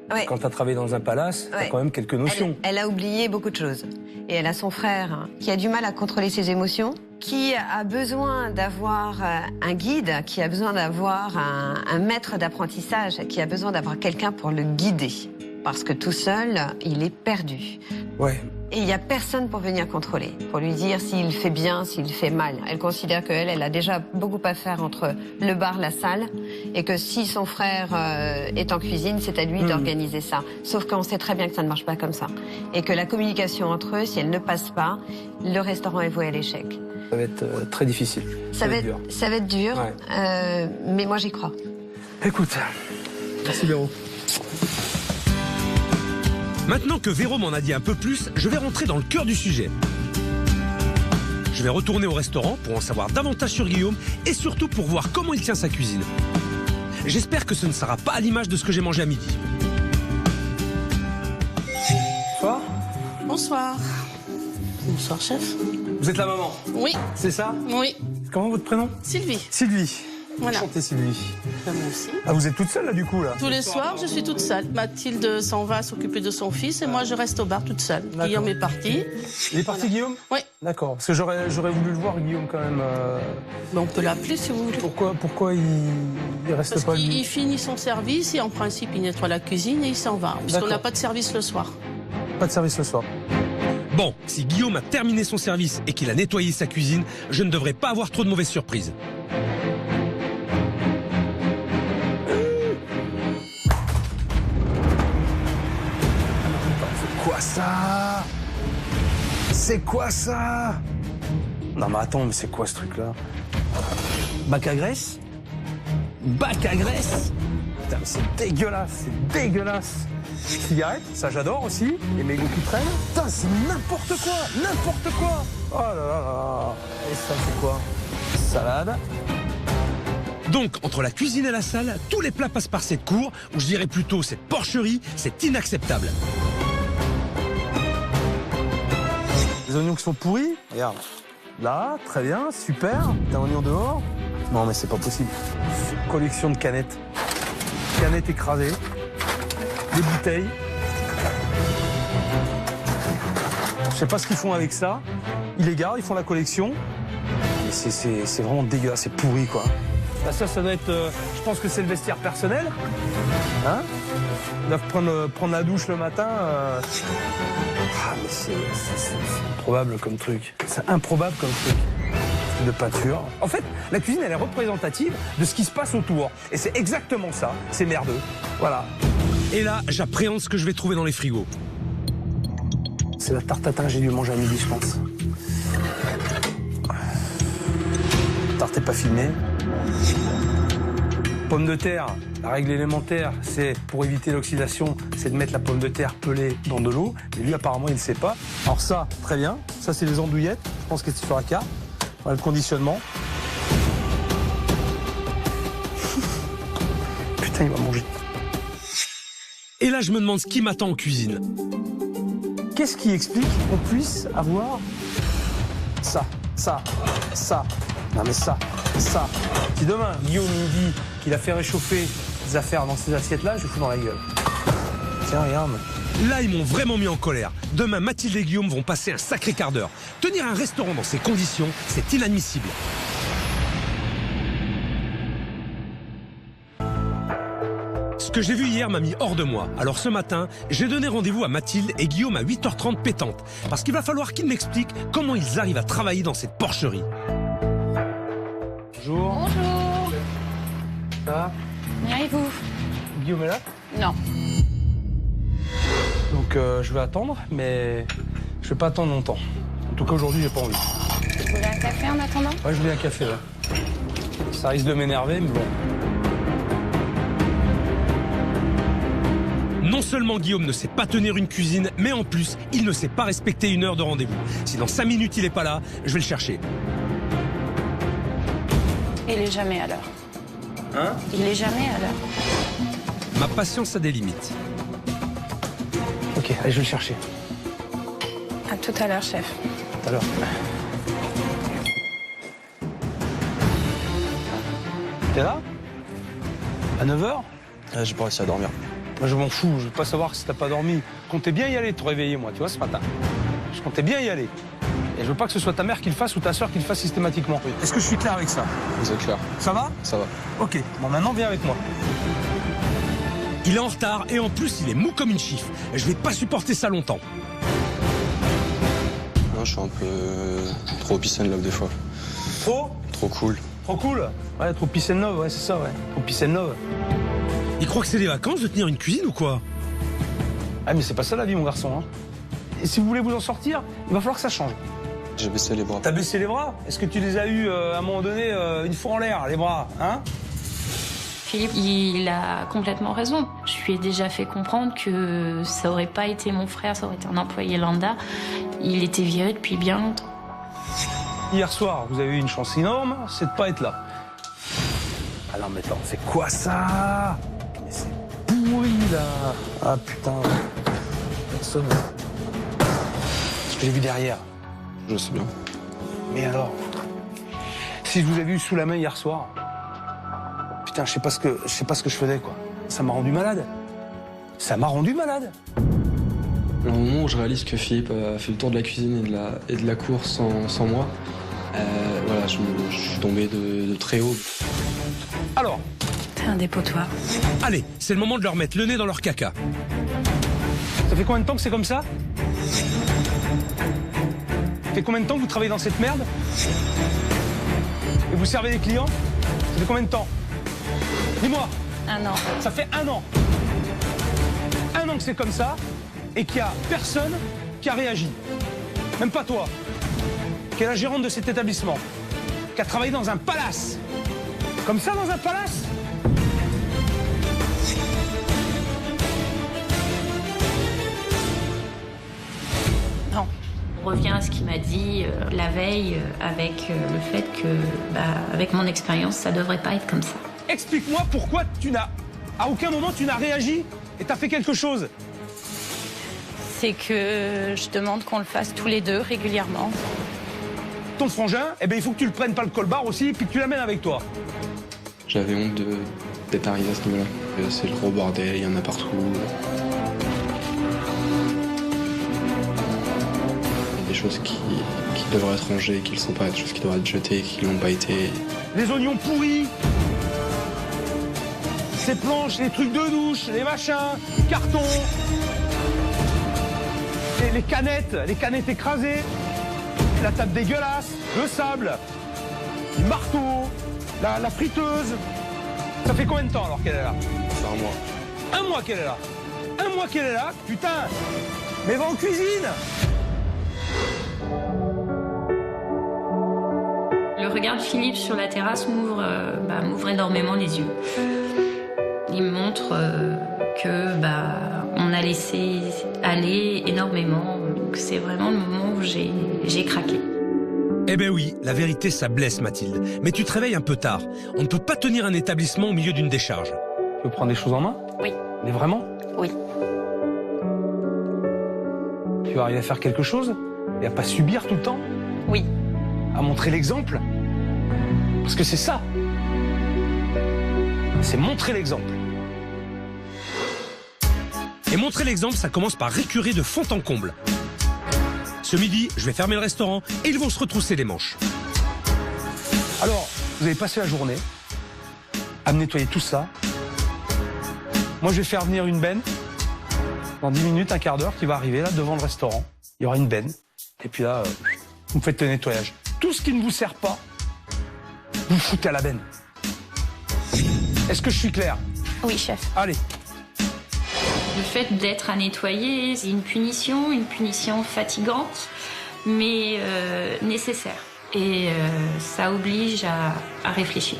Ouais. quand tu as travaillé dans un palace, t'as quand même quelques notions. Elle a oublié beaucoup de choses. Et elle a son frère qui a du mal à contrôler ses émotions, qui a besoin d'avoir un guide, qui a besoin d'avoir un maître d'apprentissage, qui a besoin d'avoir quelqu'un pour le guider. Parce que tout seul, il est perdu. Ouais. Et il n'y a personne pour venir contrôler, pour lui dire s'il fait bien, s'il fait mal. Elle considère qu'elle a déjà beaucoup à faire entre le bar, la salle, et que si son frère est en cuisine, c'est à lui d'organiser ça. Sauf qu'on sait très bien que ça ne marche pas comme ça. Et que la communication entre eux, si elle ne passe pas, le restaurant est voué à l'échec. Ça va être très difficile. Ça va être dur, ouais. Mais moi j'y crois. Écoute, merci Véro. Maintenant que Véro m'en a dit un peu plus, je vais rentrer dans le cœur du sujet. Je vais retourner au restaurant pour en savoir davantage sur Guillaume et surtout pour voir comment il tient sa cuisine. J'espère que ce ne sera pas à l'image de ce que j'ai mangé à midi. Bonsoir. Bonsoir. Bonsoir, chef. Vous êtes la maman? Oui. C'est ça? Oui. Comment votre prénom? Sylvie. Sylvie. Voilà. Enchantée, Sylvie. Moi aussi. Ah, vous êtes toute seule là du coup là? Tous les soirs, je suis toute seule. Mathilde s'en va s'occuper de son fils et moi je reste au bar toute seule. Guillaume est parti. Il est parti, Guillaume? Oui. D'accord, parce que j'aurais voulu le voir Guillaume quand même. Mais on peut l'appeler si vous voulez. Pourquoi il reste Parce pas? qu'il finit son service et en principe il nettoie la cuisine et il s'en va. Puisqu'on n'a pas de service le soir. Pas de service le soir. Bon, si Guillaume a terminé son service et qu'il a nettoyé sa cuisine, je ne devrais pas avoir trop de mauvaises surprises. Ça? C'est quoi ça? Non mais attends, mais c'est quoi ce truc-là? Bac à graisse? Bac à graisse? Putain, mais c'est dégueulasse, c'est dégueulasse. Cigarette, ça j'adore aussi. Les mégots qui traînent. Putain, c'est n'importe quoi, n'importe quoi. Oh là là là. Et ça c'est quoi? Salade. Donc, entre la cuisine et la salle, tous les plats passent par cette cour, ou je dirais plutôt cette porcherie, c'est inacceptable. Les oignons qui sont pourris, regarde. Là, très bien, super. T'as un oignon dehors. Non, mais c'est pas possible. Collection de canettes. Canettes écrasées. Des bouteilles. Je sais pas ce qu'ils font avec ça. Ils les gardent, ils font la collection. Mais c'est vraiment dégueulasse, c'est pourri, quoi. Là, ça doit être... je pense que c'est le vestiaire personnel. Hein? Ils doivent prendre la douche le matin. Ah, mais c'est improbable comme truc. C'est improbable comme truc. De peinture. En fait, la cuisine, elle est représentative de ce qui se passe autour. Et c'est exactement ça. C'est merdeux. Voilà. Et là, j'appréhende ce que je vais trouver dans les frigos. C'est la tarte tatin que j'ai dû manger à midi, je pense. La tarte n'est pas filmée. Pomme de terre, la règle élémentaire, c'est pour éviter l'oxydation, c'est de mettre la pomme de terre pelée dans de l'eau. Mais lui, apparemment, il ne sait pas. Alors ça, très bien. Ça, c'est les andouillettes. Je pense que c'est sur la carte. Voilà le conditionnement. Putain, il va manger. Et là, je me demande ce qui m'attend en cuisine. Qu'est-ce qui explique qu'on puisse avoir ça. Non mais ça. Si demain, Guillaume me dit qu'il a fait réchauffer des affaires dans ces assiettes-là, je le fous dans la gueule. Tiens, regarde. Là, ils m'ont vraiment mis en colère. Demain, Mathilde et Guillaume vont passer un sacré quart d'heure. Tenir un restaurant dans ces conditions, c'est inadmissible. Ce que j'ai vu hier m'a mis hors de moi. Alors ce matin, j'ai donné rendez-vous à Mathilde et Guillaume à 8h30 pétante. Parce qu'il va falloir qu'ils m'expliquent comment ils arrivent à travailler dans cette porcherie. Bonjour. Bonjour. Ça va? Bien et vous? Guillaume est là? Non. Donc je vais attendre, mais je vais pas attendre longtemps. En tout cas aujourd'hui, j'ai pas envie. Vous voulez un café en attendant? Ouais, je voulais un café là. Ça risque de m'énerver, mais bon. Non seulement Guillaume ne sait pas tenir une cuisine, mais en plus, il ne sait pas respecter une heure de rendez-vous. Si dans 5 minutes il est pas là, je vais le chercher. Il est jamais à l'heure. Hein? Il est jamais à l'heure. Ma patience a des limites. Ok, allez, je vais le chercher. À tout à l'heure, chef. Tout à l'heure. T'es là? À 9h? J'ai pas réussi à dormir. Moi, je m'en fous, je veux pas savoir si t'as pas dormi. Je comptais bien y aller, te réveiller, moi, tu vois, ce matin. Je comptais bien y aller. Et je veux pas que ce soit ta mère qui le fasse ou ta soeur qui le fasse systématiquement. Oui. Est-ce que je suis clair avec ça? Vous êtes clair? Ça va? Ça va. Ok, bon, maintenant, viens avec moi. Il est en retard et en plus, il est mou comme une chiffe. Je vais pas supporter ça longtemps. Non, je suis un peu trop peace and love des fois. Trop? Trop cool. Trop cool? Ouais, trop peace and love, ouais, c'est ça, ouais. Trop peace and love. Il croit que c'est des vacances de tenir une cuisine ou quoi? Ah, mais c'est pas ça la vie, mon garçon, hein. Et si vous voulez vous en sortir, il va falloir que ça change. J'ai baissé les bras. T'as baissé les bras? Est-ce que tu les as eus à un moment donné une fois en l'air, les bras, hein? Philippe, il a complètement raison. Je lui ai déjà fait comprendre que ça aurait pas été mon frère, ça aurait été un employé lambda. Il était viré depuis bien longtemps. Hier soir, vous avez eu une chance énorme, c'est de pas être là. Ah non, mais attends, c'est quoi ça? Mais c'est pourri, là. Ah, putain. Personne. Ce que j'ai vu derrière. Je sais bien. Mais alors? Si je vous avais eu sous la main hier soir, putain, je sais pas ce que je faisais, quoi. Ça m'a rendu malade. Ça m'a rendu malade. Au moment où je réalise que Philippe a fait le tour de la cuisine et de la cour sans moi, voilà, je suis tombé de très haut. Alors? T'es un dépotoir. Allez, c'est le moment de leur mettre le nez dans leur caca. Ça fait combien de temps que c'est comme ça? Ça fait combien de temps que vous travaillez dans cette merde? Et vous servez les clients? Ça fait combien de temps? Dis-moi. 1 an. Ça fait 1 an. 1 an que c'est comme ça et qu'il n'y a personne qui a réagi. Même pas toi, qui est la gérante de cet établissement, qui a travaillé dans un palace. Comme ça, dans un palace? Non. On revient à ce qu'il m'a dit la veille avec le fait que, avec mon expérience, ça devrait pas être comme ça. Explique-moi pourquoi à aucun moment tu n'as réagi et t'as fait quelque chose. C'est que je demande qu'on le fasse tous les deux régulièrement. Ton frangin, eh ben, il faut que tu le prennes pas le colbar aussi et puis que tu l'amènes avec toi. J'avais honte d'être arrivé à ce niveau-là. C'est le gros bordel, il y en a partout. Il y a des choses qui devraient être rangées, qui ne le sont pas, des choses qui devraient être jetées, qui ne l'ont pas été. Les oignons pourris, ces planches, les trucs de douche, les machins, cartons, les canettes écrasées, la table dégueulasse, le sable, le marteau, la friteuse. Ça fait combien de temps alors qu'elle est là? Ça fait 1 mois. 1 mois qu'elle est là. 1 mois qu'elle est là, putain. Mais va en cuisine. Le regard de Philippe sur la terrasse m'ouvre énormément les yeux. Il me montre que on a laissé aller énormément. Donc c'est vraiment le moment où j'ai craqué. Eh ben oui, la vérité ça blesse Mathilde. Mais tu te réveilles un peu tard. On ne peut pas tenir un établissement au milieu d'une décharge. Tu veux prendre les choses en main? Oui. Mais vraiment? Oui. Tu vas arriver à faire quelque chose? Et à pas subir tout le temps? Oui. À montrer l'exemple? Parce que c'est ça. C'est montrer l'exemple. Et montrer l'exemple, ça commence par récurer de fond en comble. Ce midi, je vais fermer le restaurant et ils vont se retrousser les manches. Alors, vous avez passé la journée à me nettoyer tout ça. Moi, je vais faire venir une benne dans 10 minutes, un quart d'heure, qui va arriver là devant le restaurant. Il y aura une benne. Et puis là, vous me faites le nettoyage. Tout ce qui ne vous sert pas, vous foutez à la benne. Est-ce que je suis clair? Oui, chef. Allez. Le fait d'être à nettoyer, c'est une punition fatigante, mais nécessaire. Et ça oblige à réfléchir.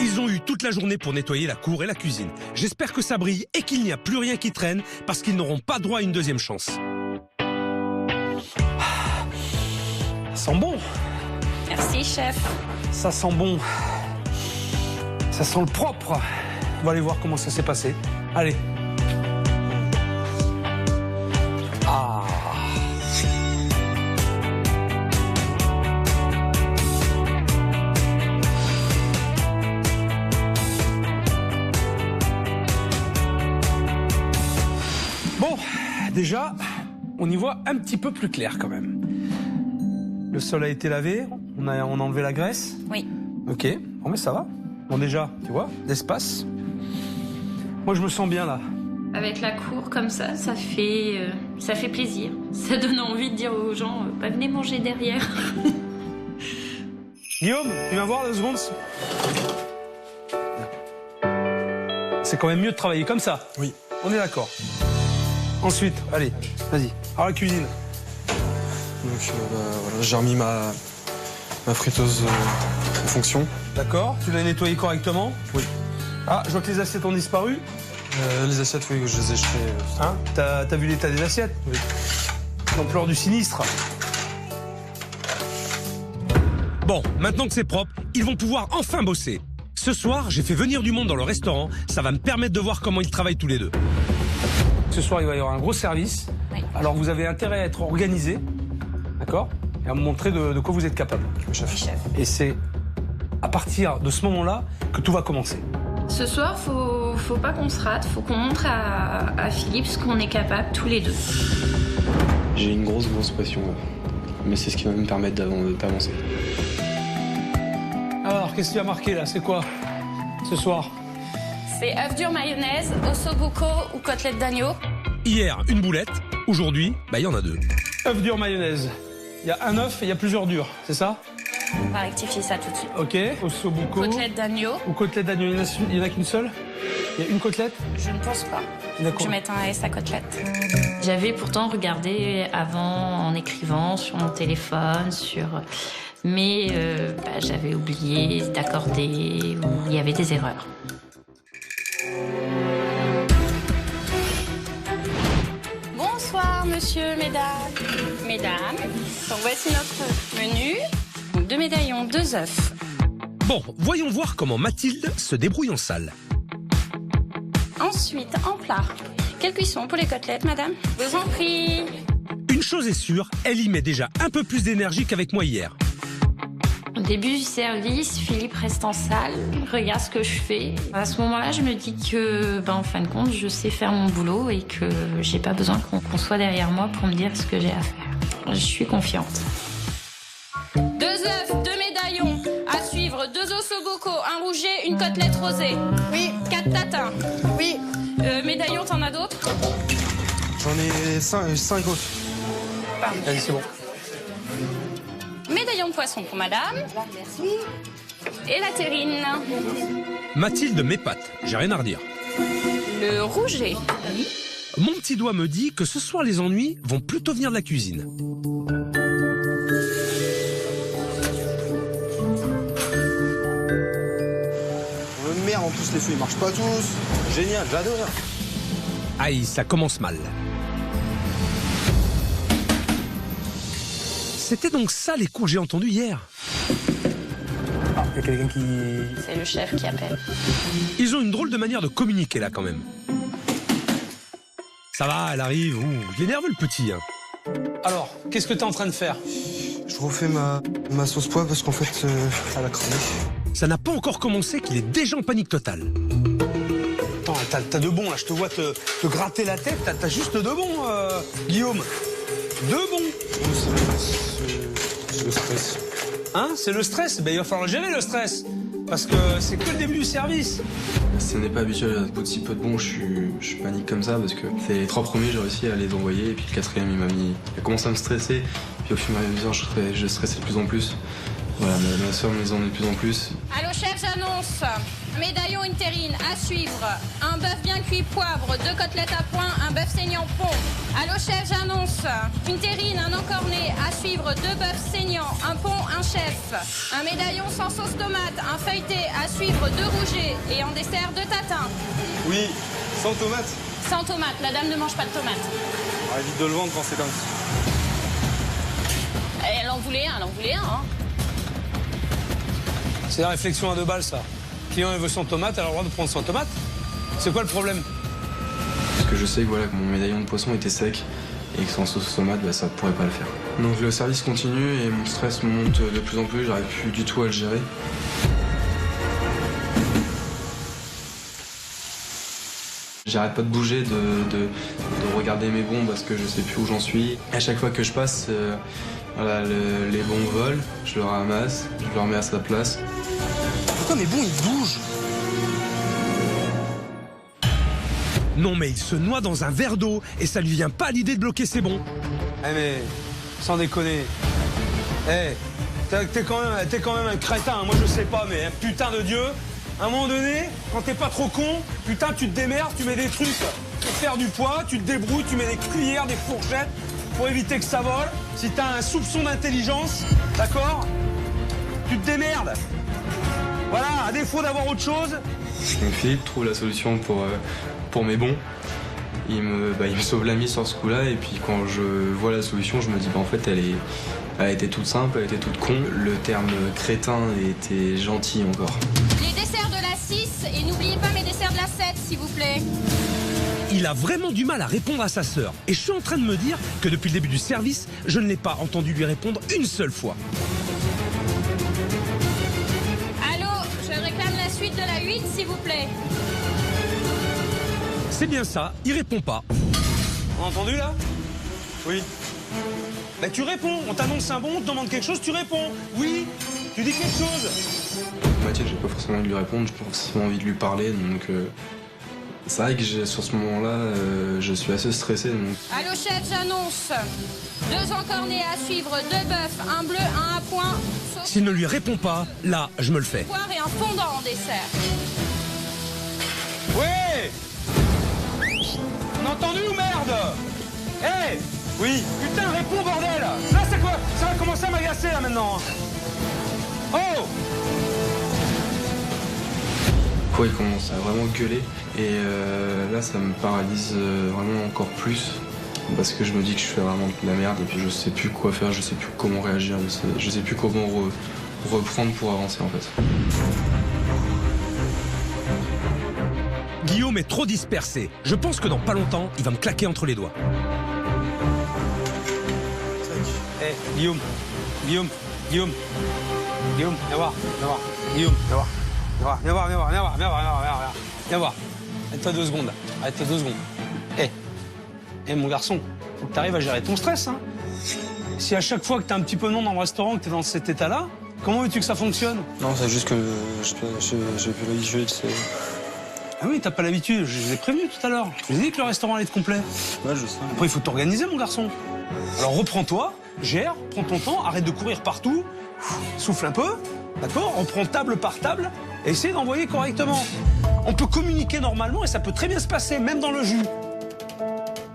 Ils ont eu toute la journée pour nettoyer la cour et la cuisine. J'espère que ça brille et qu'il n'y a plus rien qui traîne parce qu'ils n'auront pas droit à une deuxième chance. Ça sent bon. Merci, chef. Ça sent bon. Ça sent le propre. On va aller voir comment ça s'est passé. Allez. Ah. Bon, déjà, on y voit un petit peu plus clair quand même. Le sol a été lavé, on a enlevé la graisse. Oui. Ok, bon mais ça va. Bon déjà, tu vois, l'espace. Moi je me sens bien là. Avec la cour comme ça fait plaisir. Ça donne envie de dire aux gens, venez manger derrière. Guillaume, tu viens voir 2 secondes. C'est quand même mieux de travailler comme ça. Oui. On est d'accord. Ensuite, allez, vas-y. Alors la cuisine. Donc voilà, j'ai remis ma friteuse en fonction. D'accord, tu l'as nettoyée correctement? Oui. Ah, je vois que les assiettes ont disparu. Les assiettes, oui, je les ai jetées. Hein? T'as vu l'état des assiettes? Oui. L'ampleur du sinistre. Bon, maintenant que c'est propre, ils vont pouvoir enfin bosser. Ce soir, j'ai fait venir du monde dans le restaurant. Ça va me permettre de voir comment ils travaillent tous les deux. Ce soir, il va y avoir un gros service. Oui. Alors, vous avez intérêt à être organisé, d'accord? Et à me montrer de quoi vous êtes capable. Chef. Et c'est à partir de ce moment-là que tout va commencer. Ce soir, faut pas qu'on se rate, faut qu'on montre à Philippe ce qu'on est capable tous les deux. J'ai une grosse pression, mais c'est ce qui va me permettre d'avancer. Alors, qu'est-ce que tu as marqué là? C'est quoi ce soir? C'est œuf dur mayonnaise, ossobuco ou côtelette d'agneau. Hier, une boulette. Aujourd'hui, il y en a 2. œuf dur mayonnaise. Il y a un œuf et il y a plusieurs durs, c'est ça? On va rectifier ça tout de suite. Ok, ossobuco. Côtelette d'agneau. Ou côtelette d'agneau, il y en a qu'une seule? Il y a une côtelette? Je ne pense pas. D'accord. Je vais mettre un S à côtelette. J'avais pourtant regardé avant en écrivant sur mon téléphone, mais j'avais oublié d'accorder où il y avait des erreurs. Bonsoir, monsieur, mesdames. Donc, voici notre menu. Donc, 2 médaillons, 2 œufs. Bon, voyons voir comment Mathilde se débrouille en salle. Ensuite, en plat. Quelle cuisson pour les côtelettes, madame? Vous en prie. Une chose est sûre, elle y met déjà un peu plus d'énergie qu'avec moi hier. Au début du service, Philippe reste en salle, regarde ce que je fais. À ce moment-là, je me dis que, en fin de compte, je sais faire mon boulot et que j'ai pas besoin qu'on soit derrière moi pour me dire ce que j'ai à faire. Je suis confiante. 2 œufs, 2 médaillons. À suivre, 2 ossobuco Coco, un rouget, une côtelette rosée. Oui. 4 tatins. Oui. Médaillon, t'en as d'autres? J'en ai 5 autres. Pardon. Allez, c'est bon. Médaillon de poisson pour madame. Merci. Et la terrine. Mathilde m'épate, j'ai rien à redire. Le rouget. Mon petit doigt me dit que ce soir les ennuis vont plutôt venir de la cuisine. Merde, en plus les feux ils marchent pas tous. Génial, j'adore. Aïe, ça commence mal. C'était donc ça les coups que j'ai entendus hier. Ah, il y a quelqu'un qui... C'est le chef qui appelle. Ils ont une drôle de manière de communiquer là quand même. Ça va, elle arrive. Ouh, il est nerveux le petit. Hein. Alors, qu'est-ce que t'es en train de faire? Je refais ma sauce poivre parce qu'en fait, elle a cramé. Ça n'a pas encore commencé qu'il est déjà en panique totale. Attends, t'as de bon là, je te vois te gratter la tête, t'as juste de bon, Guillaume. De bon. C'est le stress. Hein? C'est le stress? Ben il va falloir le gérer le stress. Parce que c'est que le début du service. Ce n'est pas habituel, à si peu de bon, je panique comme ça parce que les 3 premiers, j'ai réussi à les envoyer et puis le 4e, il a commencé à me stresser. Puis au fur et à mesure, je stressais de plus en plus. Voilà, ma soeur me les emmenait de plus en plus. Allô chef, j'annonce. Médaillon, une terrine, à suivre. Un bœuf bien cuit poivre, 2 côtelettes à point, un bœuf saignant pont. Allô chef, j'annonce. Une terrine, un encorné, à suivre, 2 bœufs saignants, un pont, un chef. Un médaillon sans sauce tomate, un feuilleté, à suivre, 2 rougets et en dessert 2 tatins. Oui, sans tomate. Sans tomate, la dame ne mange pas de tomate. Ah, évite de le vendre quand c'est comme ça. Elle en voulait un, hein. C'est la réflexion à 2 balles ça. Le client il veut sans tomate, elle a le droit de prendre sans tomate. C'est quoi le problème? Parce que je sais que, voilà, que mon médaillon de poisson était sec et que sans sauce tomate, bah, ça pourrait pas le faire. Donc le service continue et mon stress monte de plus en plus, j'arrive plus du tout à le gérer. J'arrête pas de bouger, de regarder mes bons parce que je sais plus où j'en suis. À chaque fois que je passe, voilà, les bons volent, je le ramasse, je le remets à sa place. Pourquoi mes bons ils bougent? Non mais il se noie dans un verre d'eau et ça lui vient pas à l'idée de bloquer ses bons. Eh mais, sans déconner. Eh, t'es quand même un crétin, moi je sais pas, mais putain de Dieu. À un moment donné, quand t'es pas trop con, putain, tu te démerdes, tu mets des trucs pour faire du poids, tu te débrouilles, tu mets des cuillères, des fourchettes pour éviter que ça vole. Si t'as un soupçon d'intelligence, d'accord, tu te démerdes. Voilà, à défaut d'avoir autre chose. Donc Philippe trouve la solution pour mes bons. Il me sauve la mise sur ce coup-là et puis quand je vois la solution, je me dis en fait elle était toute simple, elle était toute con. Le terme crétin était gentil encore. Les desserts de la 6 et n'oubliez pas mes desserts de la 7 s'il vous plaît. Il a vraiment du mal à répondre à sa sœur. Et je suis en train de me dire que depuis le début du service, je ne l'ai pas entendu lui répondre une seule fois. Allô, je réclame la suite de la 8 s'il vous plaît. C'est bien ça, il répond pas. On a entendu là? Oui. Bah tu réponds, on t'annonce un bon, on te demande quelque chose, tu réponds. Oui, tu dis quelque chose. Mathilde, j'ai pas forcément envie de lui répondre, j'ai pas forcément envie de lui parler, donc c'est vrai que sur ce moment-là, je suis assez stressé. Donc... Allô chef, j'annonce. 2 encornés à suivre, 2 bœufs, un bleu, un à point. S'il ne lui répond pas, là, je me le fais. Poire et un fondant en dessert. Ouais. On a entendu ou merde? Eh. Oui. Putain, réponds bordel. Là c'est quoi? Ça va commencer à m'agacer là maintenant. Oh. Quoi, il commence à vraiment gueuler et là ça me paralyse vraiment encore plus parce que je me dis que je fais vraiment de la merde et puis je sais plus quoi faire, je sais plus comment réagir, je sais plus comment reprendre pour avancer en fait. Guillaume est trop dispersé. Je pense que dans pas longtemps, il va me claquer entre les doigts. Eh, Guillaume, viens voir, Guillaume, viens voir. Arrête-toi 2 secondes, Eh, mon garçon, faut que t'arrives à gérer ton stress, hein. Si à chaque fois que t'as un petit peu de monde dans le restaurant, que t'es dans cet état-là, Comment veux-tu que ça fonctionne? Non, c'est juste que j'ai plus l'habitude, c'est... Ah oui, t'as pas l'habitude, je l'ai prévenu tout à l'heure. Je vous ai dit que le restaurant allait être complet. Ouais, je sais. Après, il faut t'organiser, mon garçon. Alors reprends-toi, gère, prends ton temps, arrête de courir partout, souffle un peu, d'accord? On prend table par table et essaye d'envoyer correctement. On peut communiquer normalement et ça peut très bien se passer, même dans le jus.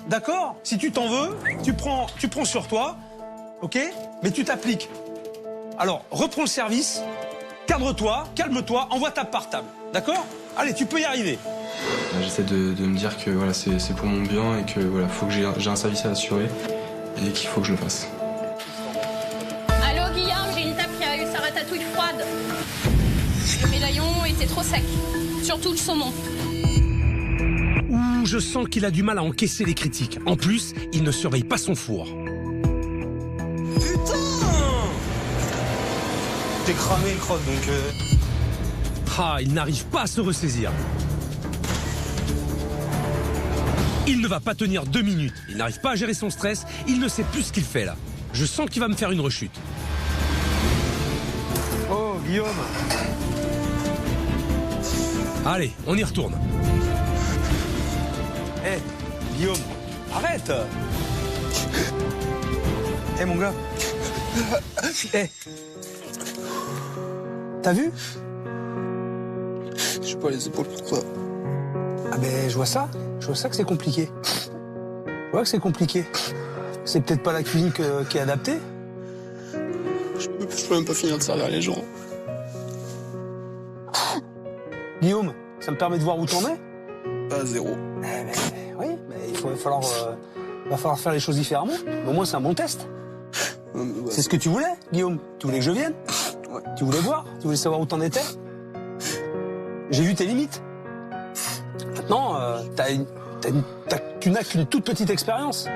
D'accord? Si tu t'en veux, tu prends sur toi, ok? Mais tu t'appliques. Alors, reprends le service, cadre-toi, calme-toi, envoie table par table, d'accord? Allez, tu peux y arriver. J'essaie de me dire que voilà, c'est pour mon bien et que voilà, faut que j'ai un service à assurer et qu'il faut que je le fasse. Allô Guillaume, j'ai une table qui a eu sa ratatouille froide. Le médaillon était trop sec, surtout le saumon. Ouh, je sens qu'il a du mal à encaisser les critiques. En plus, il ne surveille pas son four. Putain! T'es cramé le crotte, donc... Ah, il n'arrive pas à se ressaisir. Il ne va pas tenir 2 minutes. Il n'arrive pas à gérer son stress. Il ne sait plus ce qu'il fait là. Je sens qu'il va me faire une rechute. Oh, Guillaume. Allez, on y retourne. Eh, Guillaume, arrête. Eh, mon gars. Eh. T'as vu? J'ai pas les épaules pour ça. Ah ben, je vois ça que c'est compliqué. Je vois que c'est compliqué. C'est peut-être pas la cuisine qui est adaptée. Je peux même pas finir de servir les gens. Guillaume, ça me permet de voir où t'en es? Pas zéro. Oui, mais va falloir faire les choses différemment. Mais au moins, c'est un bon test. C'est ce que tu voulais, Guillaume? Tu voulais que je vienne? Ouais. Tu voulais voir? Tu voulais savoir où t'en étais? J'ai vu tes limites. Maintenant, tu n'as qu'une toute petite expérience.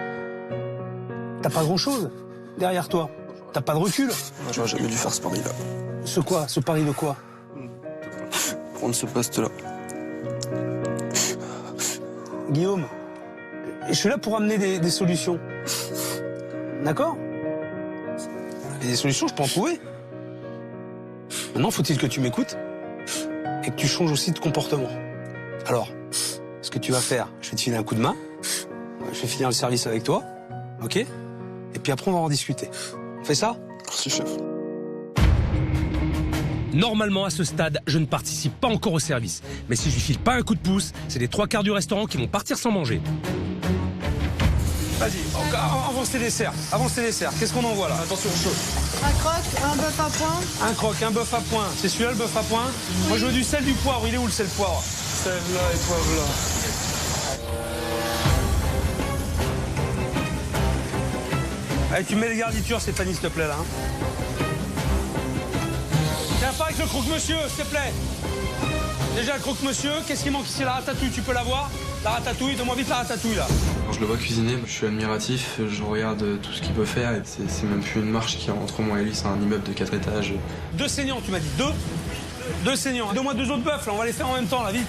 T'as pas grand-chose derrière toi. T'as pas de recul. J'aurais jamais dû faire ce pari-là. Ce quoi? Ce pari de quoi? Prendre ce poste-là. Guillaume, je suis là pour amener des solutions. D'accord? Et des solutions, je peux en trouver. Maintenant, faut-il que tu m'écoutes et que tu changes aussi de comportement. Alors, ce que tu vas faire, je vais te filer un coup de main, je vais finir le service avec toi, ok? Et puis après, on va en discuter. On fait ça? Merci, chef. Normalement, à ce stade, je ne participe pas encore au service. Mais si je lui file pas un coup de pouce, c'est les 3/4 du restaurant qui vont partir sans manger. Vas-y, avance tes desserts. Avance tes desserts. Qu'est-ce qu'on envoie là? Attention au chaud. Un croque, un bœuf à point. Un croque, un bœuf à point. C'est celui-là le bœuf à point? Oui. Moi je veux du sel, du poivre. Il est où le sel poivre? Sel là et poivre là. Allez, tu mets les garnitures, Stéphanie, s'il te plaît là. Hein. Tiens, pas avec le croque-monsieur, s'il te plaît. Déjà le croque-monsieur, qu'est-ce qui manque ici? La ratatouille, tu peux la voir? La ratatouille, donne-moi vite la ratatouille là. Quand je le vois cuisiner, je suis admiratif, je regarde tout ce qu'il peut faire et c'est même plus une marche qui est entre moi et lui, c'est un immeuble de 4 étages. 2 saignants, tu m'as dit? 2 saignants. Donne-moi 2 autres bœufs là, on va les faire en même temps là, vite.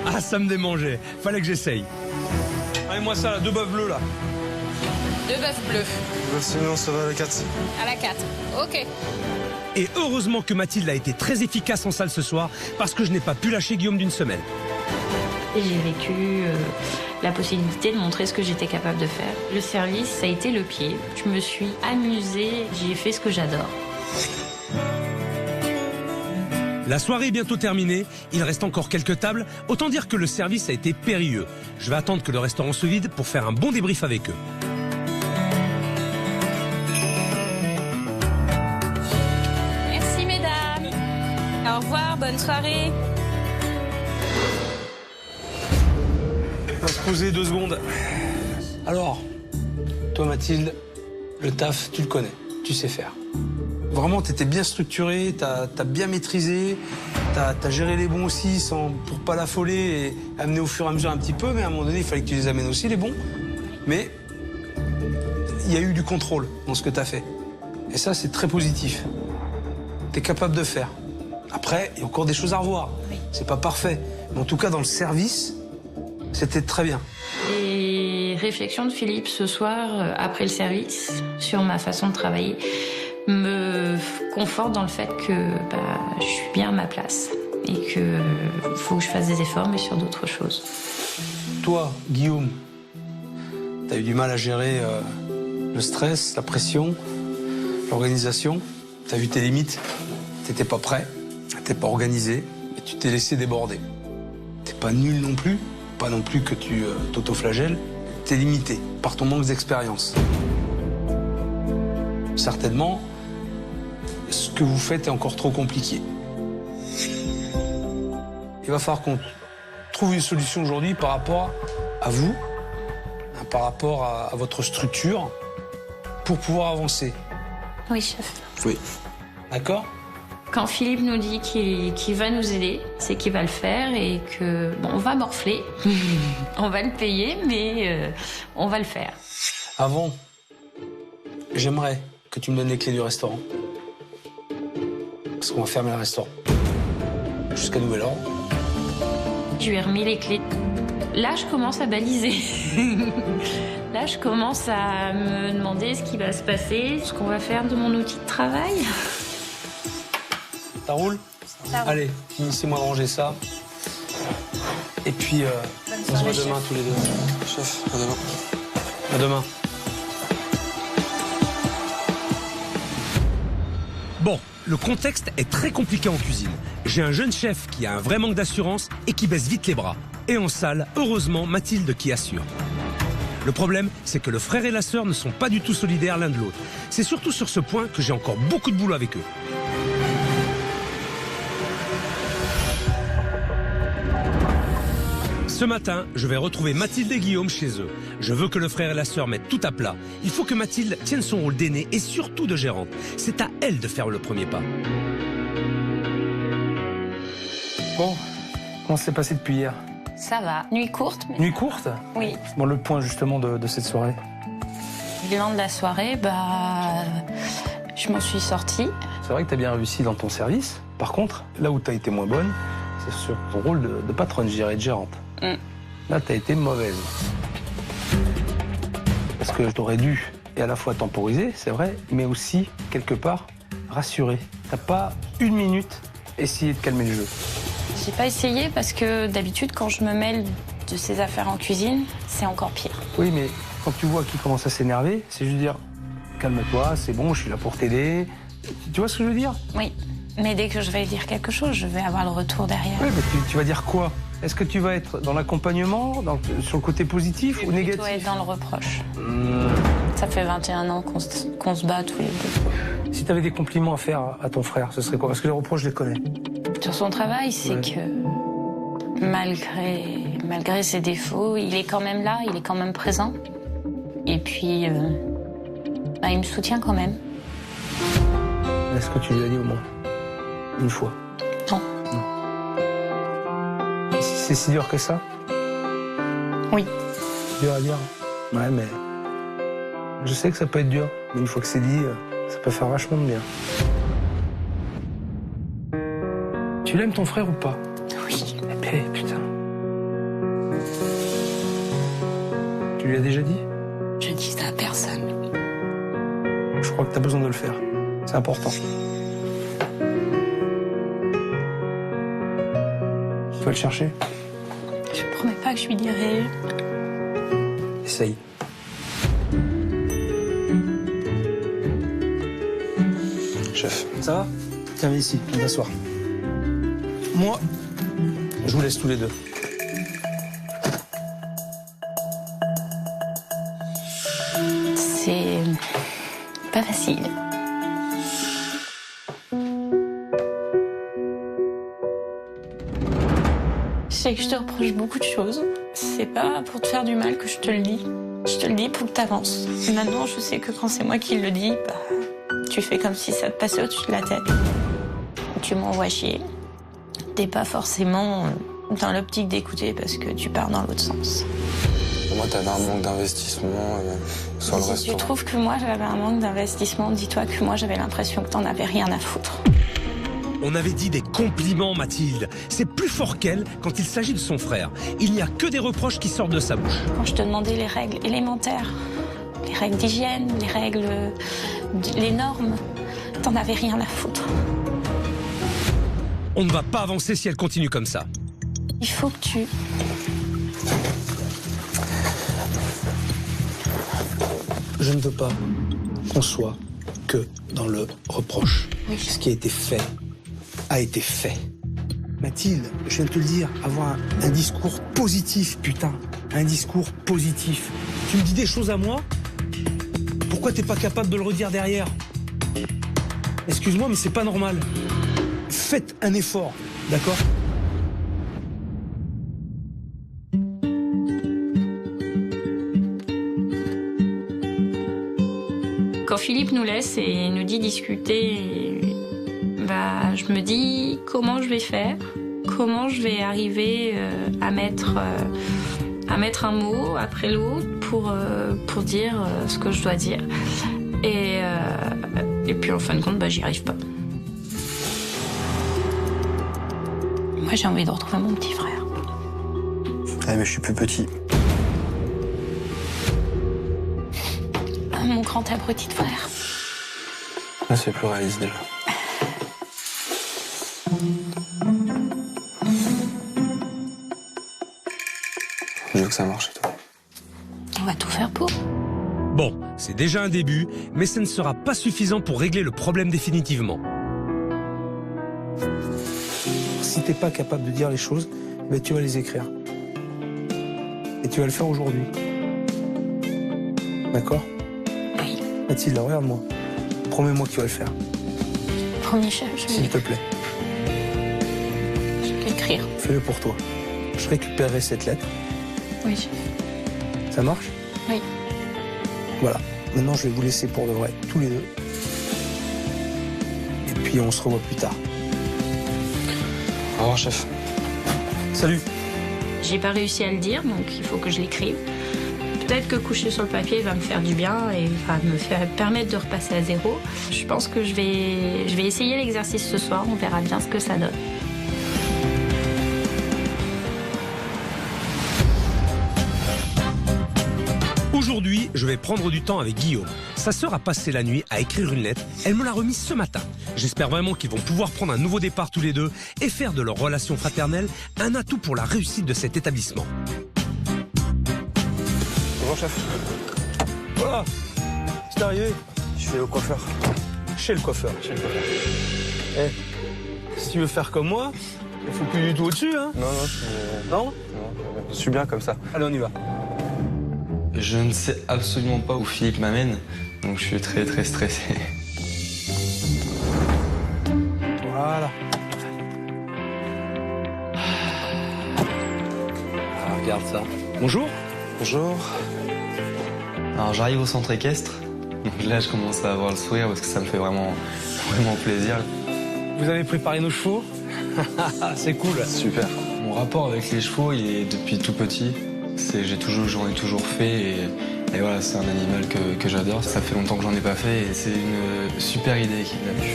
Ah, ça me démangeait. Fallait que j'essaye. Allez, moi ça là, 2 bœufs bleus là. 2 bœufs bleus. Sinon, ça va à la 4. À la 4. Ok. Et heureusement que Mathilde a été très efficace en salle ce soir, parce que je n'ai pas pu lâcher Guillaume d'une semelle. J'ai vécu la possibilité de montrer ce que j'étais capable de faire. Le service, ça a été le pied. Je me suis amusée, j'ai fait ce que j'adore. La soirée est bientôt terminée, il reste encore quelques tables, autant dire que le service a été périlleux. Je vais attendre que le restaurant se vide pour faire un bon débrief avec eux. Merci mesdames. Au revoir, bonne soirée. On va se poser 2 secondes. Alors, toi Mathilde, le taf, tu le connais, tu sais faire. Vraiment, t'étais bien structuré, t'as bien maîtrisé, t'as géré les bons aussi pour pas l'affoler et amener au fur et à mesure un petit peu, mais à un moment donné, il fallait que tu les amènes aussi, les bons. Mais il y a eu du contrôle dans ce que t'as fait. Et ça, c'est très positif. T'es capable de faire. Après, il y a encore des choses à revoir. Oui. C'est pas parfait. Mais en tout cas, dans le service, c'était très bien. Les réflexions de Philippe ce soir, après le service, sur ma façon de travailler, me confortent dans le fait que je suis bien à ma place et qu'il faut que je fasse des efforts, mais sur d'autres choses. Toi, Guillaume, t'as eu du mal à gérer le stress, la pression, l'organisation. T'as vu tes limites, t'étais pas prêt, t'étais pas organisé, et tu t'es laissé déborder. T'es pas nul non plus, pas non plus que tu t'autoflagelles, t'es limité par ton manque d'expérience. Certainement, ce que vous faites est encore trop compliqué. Il va falloir qu'on trouve une solution aujourd'hui par rapport à vous, par rapport à votre structure, pour pouvoir avancer. Oui, chef. Oui. D'accord ? Quand Philippe nous dit qu'il va nous aider, c'est qu'il va le faire et que, on va morfler, on va le payer, mais on va le faire. Avant, j'aimerais que tu me donnes les clés du restaurant. Parce qu'on va fermer le restaurant. Jusqu'à nouvel ordre. Je lui ai remis les clés. Là, je commence à baliser. Là, je commence à me demander ce qui va se passer, ce qu'on va faire de mon outil de travail. Ça roule ? Ça roule. Allez, finissez-moi de ranger ça. Et puis, on se voit demain tous les deux. Chef, à demain. À demain. Bon, le contexte est très compliqué en cuisine. J'ai un jeune chef qui a un vrai manque d'assurance et qui baisse vite les bras. Et en salle, heureusement, Mathilde qui assure. Le problème, c'est que le frère et la sœur ne sont pas du tout solidaires l'un de l'autre. C'est surtout sur ce point que j'ai encore beaucoup de boulot avec eux. Ce matin, je vais retrouver Mathilde et Guillaume chez eux. Je veux que le frère et la sœur mettent tout à plat. Il faut que Mathilde tienne son rôle d'aînée et surtout de gérante. C'est à elle de faire le premier pas. Bon, comment ça s'est passé depuis hier ? Ça va. Nuit courte. Mais... Nuit courte ? Oui. Bon, le point justement de cette soirée. Bilan de la soirée, je m'en suis sortie. C'est vrai que tu as bien réussi dans ton service. Par contre, là où tu as été moins bonne, c'est sur ton rôle de patronne, je dirais, de gérante. Là, tu as été mauvaise. Parce que t'aurais dû, et à la fois temporiser, c'est vrai, mais aussi, quelque part, rassurer. T'as pas une minute essayé de calmer le jeu. J'ai pas essayé parce que d'habitude, quand je me mêle de ces affaires en cuisine, c'est encore pire. Oui, mais quand tu vois qu'il commence à s'énerver, c'est juste dire calme-toi, c'est bon, je suis là pour t'aider. Tu vois ce que je veux dire ? Oui, mais dès que je vais dire quelque chose, je vais avoir le retour derrière. Oui, mais tu vas dire quoi ? Est-ce que tu vas être dans l'accompagnement, sur le côté positif ou négatif ? Je vais être dans le reproche. Ça fait 21 ans qu'on se bat tous les deux. Si tu avais des compliments à faire à ton frère, ce serait quoi ? Parce que les reproches, je les connais. Sur son travail, c'est que malgré ses défauts, il est quand même là, il est quand même présent. Et puis, il me soutient quand même. Est-ce que tu lui as dit au moins une fois ? Non. C'est si dur que ça ? Oui. Dur à dire. Ouais, mais je sais que ça peut être dur, mais une fois que c'est dit, ça peut faire vachement de bien. Tu l'aimes ton frère ou pas ? Oui. Eh putain. Tu lui as déjà dit ? Je dis ça à personne. Je crois que t'as besoin de le faire. C'est important. Tu vas le chercher ? Je promets pas que je lui dirai. Essaye. Chef. Ça va ? Tiens, viens ici, viens t'asseoir. Moi, je vous laisse tous les deux. C'est pas facile. Je sais que je te reproche beaucoup de choses. C'est pas pour te faire du mal que je te le dis. Je te le dis pour que t'avances. Maintenant, je sais que quand c'est moi qui le dis, tu fais comme si ça te passait au-dessus de la tête. Tu m'envoies chier. T'es pas forcément dans l'optique d'écouter parce que tu pars dans l'autre sens. Pour moi, t'avais un manque d'investissement sur le restaurant. Si tu trouves que moi, j'avais un manque d'investissement, dis-toi que moi, j'avais l'impression que t'en avais rien à foutre. On avait dit des compliments, Mathilde. C'est plus fort qu'elle quand il s'agit de son frère. Il n'y a que des reproches qui sortent de sa bouche. Quand je te demandais les règles élémentaires, les règles d'hygiène, les normes, t'en avais rien à foutre. On ne va pas avancer si elle continue comme ça. Il faut que tu... Je ne veux pas qu'on soit que dans le reproche. Oui. Ce qui a été fait a été fait. Mathilde, je viens de te le dire, avoir un discours positif, putain. Un discours positif. Tu me dis des choses à moi? Pourquoi t'es pas capable de le redire derrière? Excuse-moi, mais c'est pas normal. Faites un effort, d'accord? Quand Philippe nous laisse et nous dit discuter, je me dis comment je vais faire, comment je vais arriver à mettre un mot après l'autre pour dire ce que je dois dire. Et puis en fin de compte, j'y arrive pas. Moi, j'ai envie de retrouver mon petit frère. Ah, mais je suis plus petit. Mon grand abruti de frère. Là, c'est plus réaliste déjà. Je veux que ça marche et tout. On va tout faire pour. Bon, c'est déjà un début, mais ce ne sera pas suffisant pour régler le problème définitivement. Si t'es pas capable de dire les choses, tu vas les écrire. Et tu vas le faire aujourd'hui. D'accord? Oui. Mathilde, regarde-moi. Promets-moi que tu vas le faire. Promis, chef, je vais S'il te plaît. l'écrire. Fais-le pour toi. Je récupérerai cette lettre. Oui, chef. Ça marche? Oui. Voilà. Maintenant, je vais vous laisser pour de vrai, tous les deux. Et puis, on se revoit plus tard. Au revoir, chef. Salut. J'ai pas réussi à le dire, donc il faut que je l'écrive. Peut-être que coucher sur le papier va me faire du bien et va me permettre de repasser à zéro. Je pense que je vais essayer l'exercice ce soir, on verra bien ce que ça donne. Aujourd'hui, je vais prendre du temps avec Guillaume. Sa sœur a passé la nuit à écrire une lettre. Elle me l'a remise ce matin. J'espère vraiment qu'ils vont pouvoir prendre un nouveau départ tous les deux et faire de leur relation fraternelle un atout pour la réussite de cet établissement. Bonjour, chef. Voilà. C'est arrivé. Je suis au coiffeur. Chez le coiffeur. Chez le coiffeur. Eh, si tu veux faire comme moi, il faut plus du tout au-dessus, hein? Non, je suis bien comme ça. Allez, on y va. Je ne sais absolument pas où Philippe m'amène, donc je suis très très stressé. Voilà. Ah, regarde ça. Bonjour. Bonjour. Alors j'arrive au centre équestre, donc là je commence à avoir le sourire parce que ça me fait vraiment plaisir. Vous avez préparé nos chevaux? C'est cool. Super. Mon rapport avec les chevaux, il est depuis tout petit. J'en ai toujours fait et voilà, c'est un animal que j'adore. Ça fait longtemps que j'en ai pas fait et c'est une super idée qui m'a plu.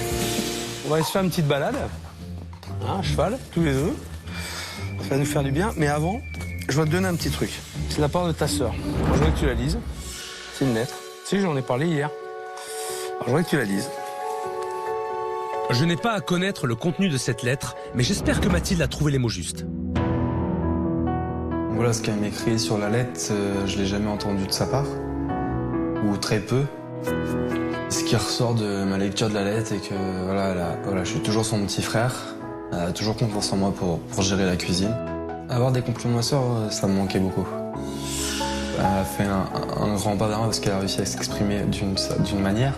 On va aller se faire une petite balade, hein, à cheval, tous les deux. Ça va nous faire du bien. Mais avant, je vais te donner un petit truc. C'est de la part de ta sœur. Je voudrais que tu la lises. C'est une lettre. Tu sais, j'en ai parlé hier. Alors, je voudrais que tu la lises. Je n'ai pas à connaître le contenu de cette lettre, mais j'espère que Mathilde a trouvé les mots justes. Voilà ce qu'elle m'écrit sur la lettre, je l'ai jamais entendu de sa part, ou très peu. Ce qui ressort de ma lecture de la lettre est que voilà, je suis toujours son petit frère, elle a toujours confiance en moi pour gérer la cuisine. Avoir des compliments de ma sœur, ça me manquait beaucoup. Elle a fait un grand pas vers moi parce qu'elle a réussi à s'exprimer d'une manière.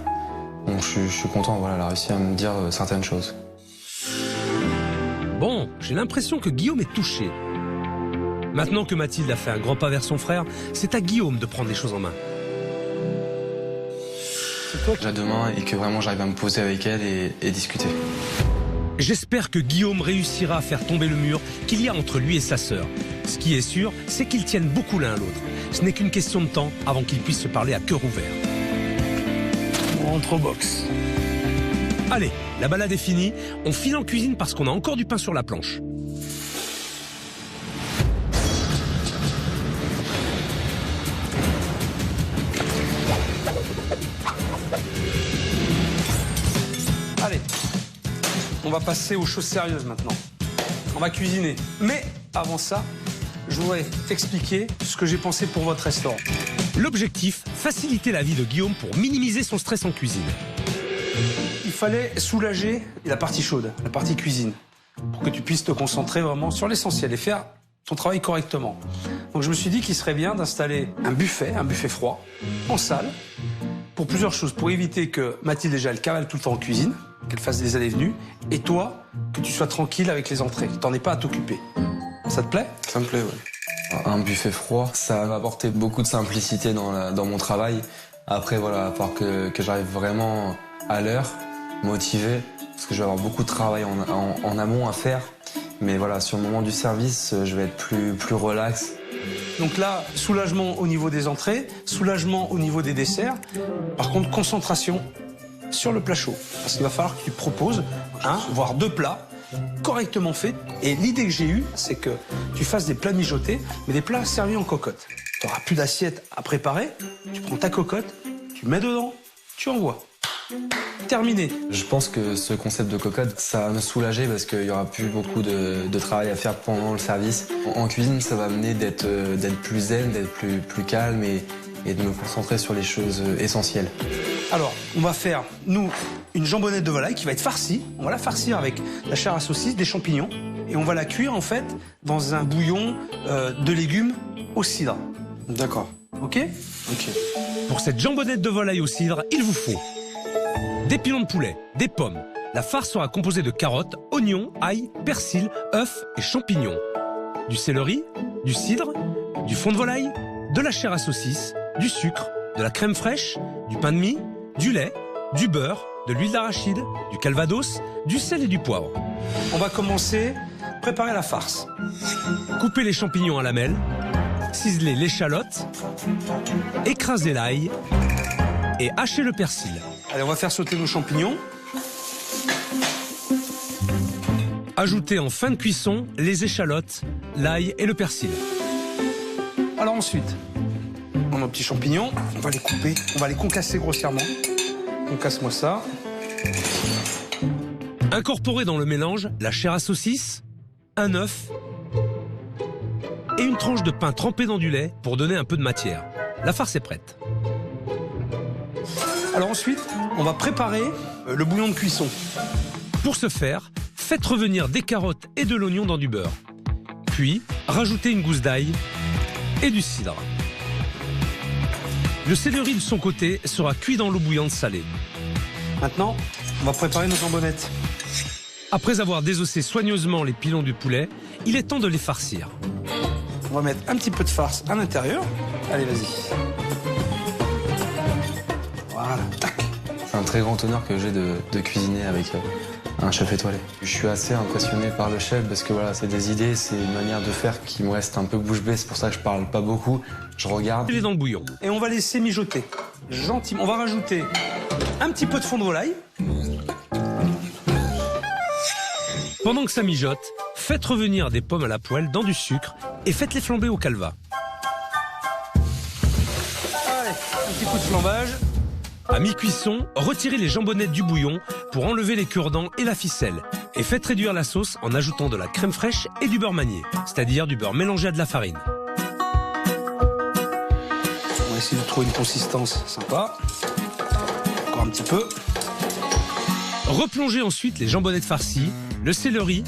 Donc je suis content, voilà, elle a réussi à me dire certaines choses. Bon, j'ai l'impression que Guillaume est touché. Maintenant que Mathilde a fait un grand pas vers son frère, c'est à Guillaume de prendre les choses en main. C'est toi qui as demain et que vraiment j'arrive à me poser avec elle et discuter. J'espère que Guillaume réussira à faire tomber le mur qu'il y a entre lui et sa sœur. Ce qui est sûr, c'est qu'ils tiennent beaucoup l'un à l'autre. Ce n'est qu'une question de temps avant qu'ils puissent se parler à cœur ouvert. On rentre au box. Allez, la balade est finie, on file en cuisine parce qu'on a encore du pain sur la planche. Allez, on va passer aux choses sérieuses maintenant. On va cuisiner. Mais avant ça, je voudrais t'expliquer ce que j'ai pensé pour votre restaurant. L'objectif, faciliter la vie de Guillaume pour minimiser son stress en cuisine. Il fallait soulager la partie chaude, la partie cuisine, pour que tu puisses te concentrer vraiment sur l'essentiel et faire ton travail correctement. Donc je me suis dit qu'il serait bien d'installer un buffet froid, en salle, pour plusieurs choses. Pour éviter que Mathilde, déjà, elle cavale tout le temps en cuisine, qu'elle fasse des allées-venues, et toi, que tu sois tranquille avec les entrées, que t'en aies pas à t'occuper. Ça te plaît? Ça me plaît, oui. Un buffet froid, ça va apporter beaucoup de simplicité dans mon travail. Après, voilà, il va falloir que j'arrive vraiment à l'heure, motivé, parce que je vais avoir beaucoup de travail en amont à faire. Mais voilà, sur le moment du service, je vais être plus relax. Donc là, soulagement au niveau des entrées, soulagement au niveau des desserts. Par contre, concentration sur le plat chaud. Parce qu'il va falloir que tu proposes un, voire 2 plats correctement faits. Et l'idée que j'ai eue, c'est que tu fasses des plats mijotés, mais des plats servis en cocotte. Tu n'auras plus d'assiette à préparer, tu prends ta cocotte, tu mets dedans, tu envoies. Terminé. Je pense que ce concept de cocotte, ça va me soulager parce qu'il y aura plus beaucoup de travail à faire pendant le service. En cuisine, ça va m'amener d'être plus zen, d'être plus calme et de me concentrer sur les choses essentielles. Alors, on va faire, nous, une jambonnette de volaille qui va être farcie. On va la farcir avec la chair à saucisse, des champignons. Et on va la cuire, en fait, dans un bouillon de légumes au cidre. D'accord. OK? OK. Pour cette jambonnette de volaille au cidre, il vous faut des pilons de poulet, des pommes. La farce sera composée de carottes, oignons, ail, persil, œufs et champignons. Du céleri, du cidre, du fond de volaille, de la chair à saucisse, du sucre, de la crème fraîche, du pain de mie, du lait, du beurre, de l'huile d'arachide, du calvados, du sel et du poivre. On va commencer à préparer la farce. Coupez les champignons à lamelles, ciselez l'échalote, écrasez l'ail et hachez le persil. Allez, on va faire sauter nos champignons. Ajoutez en fin de cuisson les échalotes, l'ail et le persil. Alors ensuite, on a nos petits champignons, on va les couper, on va les concasser grossièrement. Concasse-moi ça. Incorporez dans le mélange la chair à saucisse, un œuf et une tranche de pain trempé dans du lait pour donner un peu de matière. La farce est prête. Alors ensuite, on va préparer le bouillon de cuisson. Pour ce faire, faites revenir des carottes et de l'oignon dans du beurre. Puis, rajoutez une gousse d'ail et du cidre. Le céleri de son côté sera cuit dans l'eau bouillante salée. Maintenant, on va préparer nos jambonnettes. Après avoir désossé soigneusement les pilons du poulet, il est temps de les farcir. On va mettre un petit peu de farce à l'intérieur. Allez, vas-y. Voilà, tac. C'est un très grand honneur que j'ai de cuisiner avec un chef étoilé. Je suis assez impressionné par le chef parce que voilà, c'est des idées, c'est une manière de faire qui me reste un peu bouche bée. C'est pour ça que je parle pas beaucoup. Je regarde. Il est dans le bouillon. Et on va laisser mijoter gentiment. On va rajouter un petit peu de fond de volaille. Pendant que ça mijote, faites revenir des pommes à la poêle dans du sucre et faites-les flamber au calva. Allez, un petit coup de flambage. À mi-cuisson, retirez les jambonnettes du bouillon pour enlever les cure-dents et la ficelle. Et faites réduire la sauce en ajoutant de la crème fraîche et du beurre manié, c'est-à-dire du beurre mélangé à de la farine. On va essayer de trouver une consistance sympa. Encore un petit peu. Replongez ensuite les jambonnettes farcies, le céleri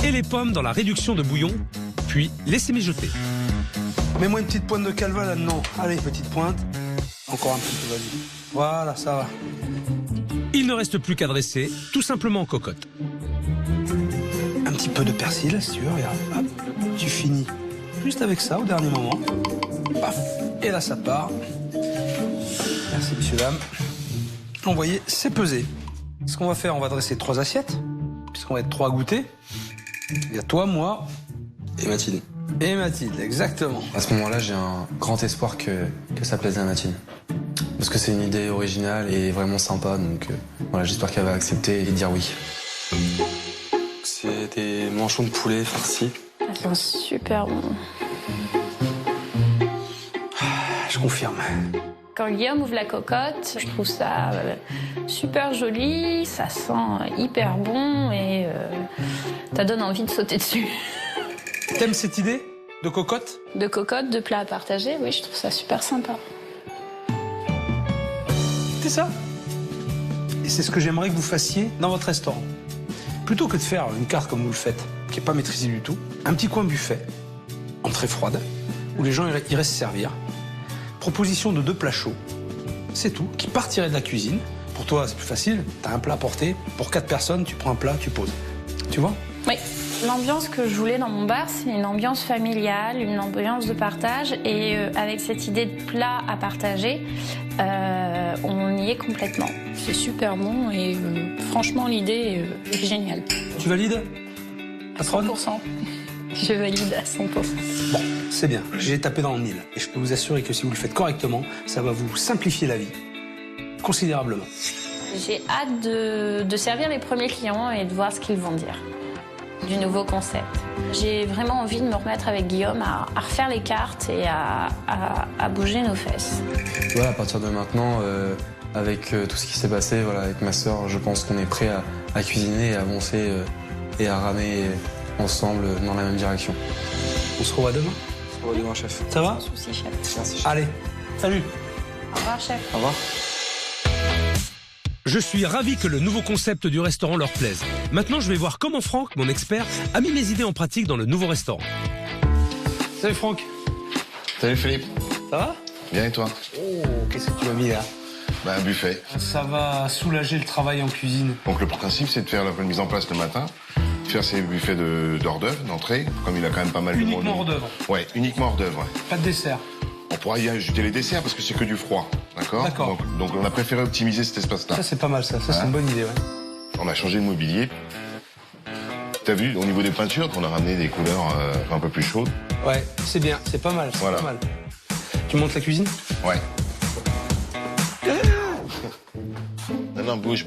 et les pommes dans la réduction de bouillon, puis laissez mijoter. Mets-moi une petite pointe de calva là-dedans. Allez, petite pointe. Encore un petit peu, vas-y. Voilà, ça va. Il ne reste plus qu'à dresser, tout simplement en cocotte. Un petit peu de persil, si tu veux, regarde. Hop, tu finis juste avec ça au dernier moment. Paf, et là ça part. Merci, messieurs, dames. Donc, vous voyez, c'est pesé. Ce qu'on va faire, on va dresser 3 assiettes, puisqu'on va être 3 à goûter. Il y a toi, moi Et Mathilde. et Mathilde, exactement. À ce moment-là, j'ai un grand espoir que ça plaise à Mathilde. parce que c'est une idée originale et vraiment sympa, donc voilà, j'espère qu'elle va accepter et dire oui. C'est des manchons de poulet farcis. Ça sent super bon. Je confirme. Quand Guillaume ouvre la cocotte, je trouve ça super joli, ça sent hyper bon et ça donne envie de sauter dessus. T'aimes cette idée de cocotte? De cocotte, de plat à partager, oui, je trouve ça super sympa. C'est ça. Et c'est ce que j'aimerais que vous fassiez dans votre restaurant. Plutôt que de faire une carte comme vous le faites, qui n'est pas maîtrisée du tout, un petit coin buffet, entrée froide, où les gens iraient se servir. Proposition de 2 plats chauds, c'est tout, qui partiraient de la cuisine. Pour toi, c'est plus facile, t'as un plat à porter. Pour 4 personnes, tu prends un plat, tu poses. Tu vois? Oui. L'ambiance que je voulais dans mon bar, c'est une ambiance familiale, une ambiance de partage. Et avec cette idée de plat à partager, on y est complètement. C'est super bon et franchement, l'idée est géniale. Tu valides? À 100%. Je valide à 100%. Bon, c'est bien. J'ai tapé dans le mille. Et je peux vous assurer que si vous le faites correctement, ça va vous simplifier la vie. Considérablement. J'ai hâte de servir les premiers clients et de voir ce qu'ils vont dire du nouveau concept. J'ai vraiment envie de me remettre avec Guillaume à refaire les cartes et à bouger nos fesses. Voilà, à partir de maintenant, avec tout ce qui s'est passé, voilà, avec ma sœur, je pense qu'on est prêt à cuisiner et à avancer et à ramer ensemble dans la même direction. On se revoit demain? On se revoit demain, chef. Ça va? Pas de soucis, chef. Merci, chef. Allez, salut. Au revoir, chef. Au revoir. Je suis ravi que le nouveau concept du restaurant leur plaise. Maintenant, je vais voir comment Franck, mon expert, a mis mes idées en pratique dans le nouveau restaurant. Salut Franck. Salut Philippe. Ça va? Bien et toi? Oh, qu'est-ce que tu m'as mis là? Bah, un buffet. Ça va soulager le travail en cuisine. Donc le principe, c'est de faire la mise en place le matin, faire ces buffets d'hors d'œuvre, d'entrée, comme il a quand même pas mal de monde. Uniquement hors d'œuvre? Ouais, uniquement hors d'œuvre. Ouais. Pas de dessert? On pourra y ajouter les desserts parce que c'est que du froid, d'accord? Donc on a préféré optimiser cet espace-là. Ça c'est pas mal ça, c'est une bonne idée, ouais. On a changé le mobilier. T'as vu, au niveau des peintures, on a ramené des couleurs un peu plus chaudes. Ouais, c'est bien, c'est pas mal, c'est pas mal. Tu montes la cuisine? Ouais. Non, bouge,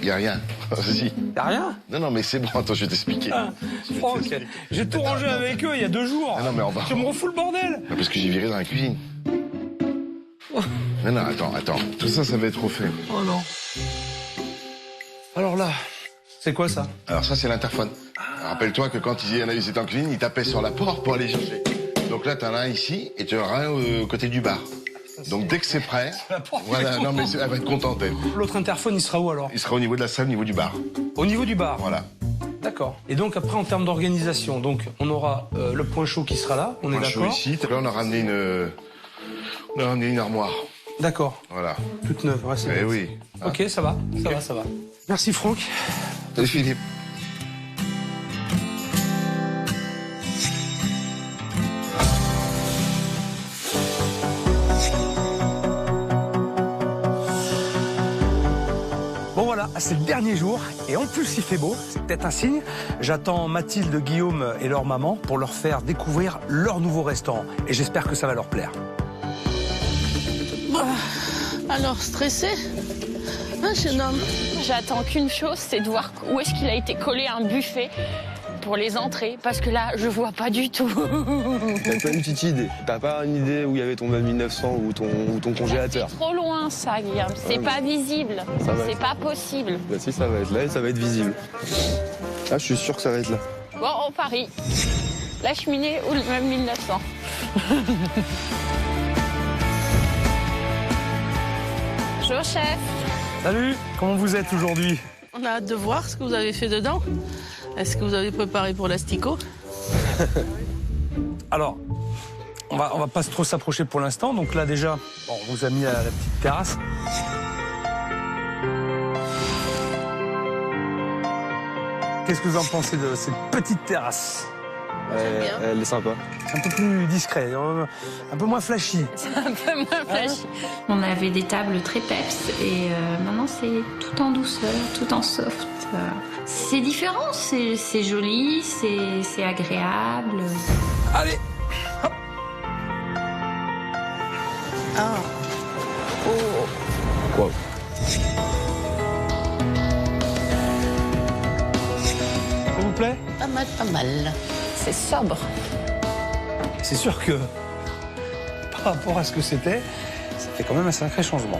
y a rien. Vas-y. Y a rien? Non, mais c'est bon, attends, je vais t'expliquer. Franck, j'ai tout rangé avec eux il y a 2 jours. Ah non, mais on va... Tu me refous le bordel. Parce que j'ai viré dans la cuisine. Non, attends. Tout ça va être refait. Oh non. Alors là, c'est quoi ça? Alors ça, c'est l'interphone. Rappelle-toi que quand ils étaient en cuisine, ils tapaient sur la porte pour aller chercher. Donc là, t'en as un ici et tu en as un au côté du bar. Donc dès que c'est prêt, voilà, non mais elle va être contente elle. L'autre interphone, il sera où alors? Il sera au niveau de la salle, au niveau du bar. Au niveau du bar? Voilà. D'accord. Et donc après, en termes d'organisation, donc on aura le point chaud qui sera là, on est d'accord? Ici, là on a ramené une armoire. D'accord. Voilà. Toute neuve, ouais, c'est bien. Oui. Ok, ça va. Merci Franck. Salut Philippe. C'est le dernier jour et en plus il fait beau, c'est peut-être un signe. J'attends Mathilde, Guillaume et leur maman pour leur faire découvrir leur nouveau restaurant et j'espère que ça va leur plaire. Alors, stressé, hein, jeune homme? J'attends qu'une chose, c'est de voir où est-ce qu'il a été collé un buffet pour les entrées, parce que là, je vois pas du tout. T'as pas une petite idée? T'as pas une idée où il y avait ton 1900 ou ton congélateur? C'est trop loin ça, Guillaume. C'est pas visible. C'est pas possible. Bah si, ça va être là et ça va être visible. Ah, je suis sûr que ça va être là. Bon, on parie. La cheminée ou le même 1900. Bonjour, chef. Salut, comment vous êtes aujourd'hui? On a hâte de voir ce que vous avez fait dedans. Est-ce que vous avez préparé pour l'asticot? Alors, on va pas trop s'approcher pour l'instant. Donc là déjà, on vous a mis à la petite terrasse. Qu'est-ce que vous en pensez de cette petite terrasse? Elle est sympa. Un peu plus discret, un peu moins flashy. C'est un peu moins flashy. On avait des tables très peps et maintenant c'est tout en douceur, tout en soft. C'est différent, c'est joli, c'est agréable. Allez, hop. Ah. Oh. Wow. Ça vous plaît? Pas mal, pas mal. C'est sobre. C'est sûr que par rapport à ce que c'était, ça fait quand même un sacré changement.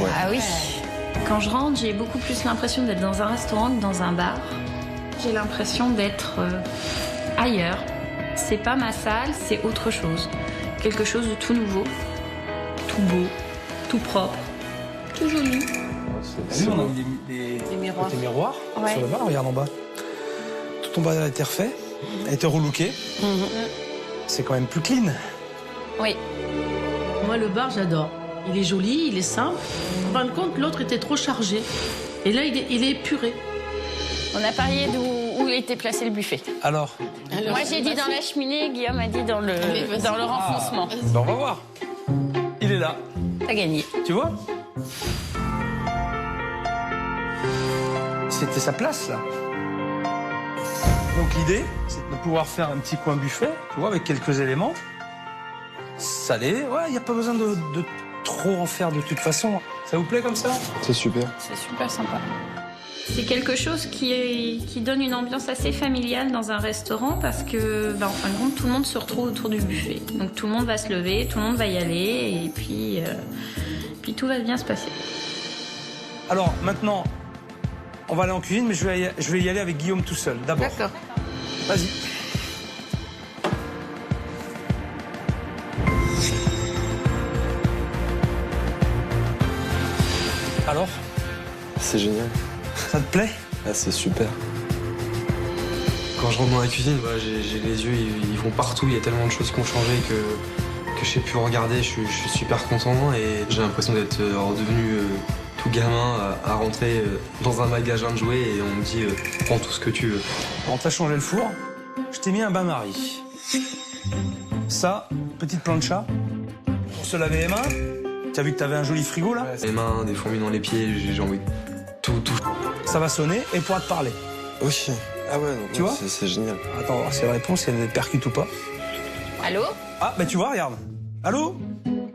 Ouais. Ah oui. Quand je rentre, j'ai beaucoup plus l'impression d'être dans un restaurant que dans un bar. J'ai l'impression d'être ailleurs. C'est pas ma salle, c'est autre chose. Quelque chose de tout nouveau, tout beau, tout propre, tout joli. Nous, on a mis des miroirs Ouais. sur le bar, regarde en bas. Tout en bas a été refait, a été relooké. C'est quand même plus clean. Oui. Moi, le bar, j'adore. Il est joli, il est simple. En fin de compte, l'autre était trop chargé. Et là, il est épuré. On a parié où était placé le buffet. Alors Moi, j'ai dit dans la cheminée, Guillaume a dit dans le renfoncement. Ben, on va voir. Il est là. T'as gagné. Tu vois? C'était sa place, là. Donc l'idée, c'est de pouvoir faire un petit coin buffet, tu vois, avec quelques éléments. Salé, ouais, il n'y a pas besoin de trop en faire de toute façon. Ça vous plaît comme ça? C'est super. C'est super sympa. C'est quelque chose qui donne une ambiance assez familiale dans un restaurant parce que, en fin de compte, tout le monde se retrouve autour du buffet. Donc tout le monde va se lever, tout le monde va y aller et puis tout va bien se passer. Alors maintenant, on va aller en cuisine, mais je vais y aller avec Guillaume tout seul, d'abord. D'accord. Vas-y. Alors, C'est génial. ça te plaît? Ah, c'est super. Quand je rentre dans la cuisine, voilà, j'ai les yeux, ils vont partout. Il y a tellement de choses qui ont changé que je sais plus regarder. Je suis super content et j'ai l'impression d'être redevenu tout gamin à rentrer dans un magasin de jouets et on me dit prends tout ce que tu veux. On t'a changé le four. Je t'ai mis un bain-marie. Ça, petite plancha pour se laver les mains. T'as vu que t'avais un joli frigo là? Les mains, des fourmis dans les pieds, j'ai envie de tout. Ça va sonner et pourra te parler. Oui. Ah ouais, Tu vois? c'est génial. Attends, on va voir si elle répond, si elle percute ou pas. Allô? Ah, bah tu vois, regarde. Allô?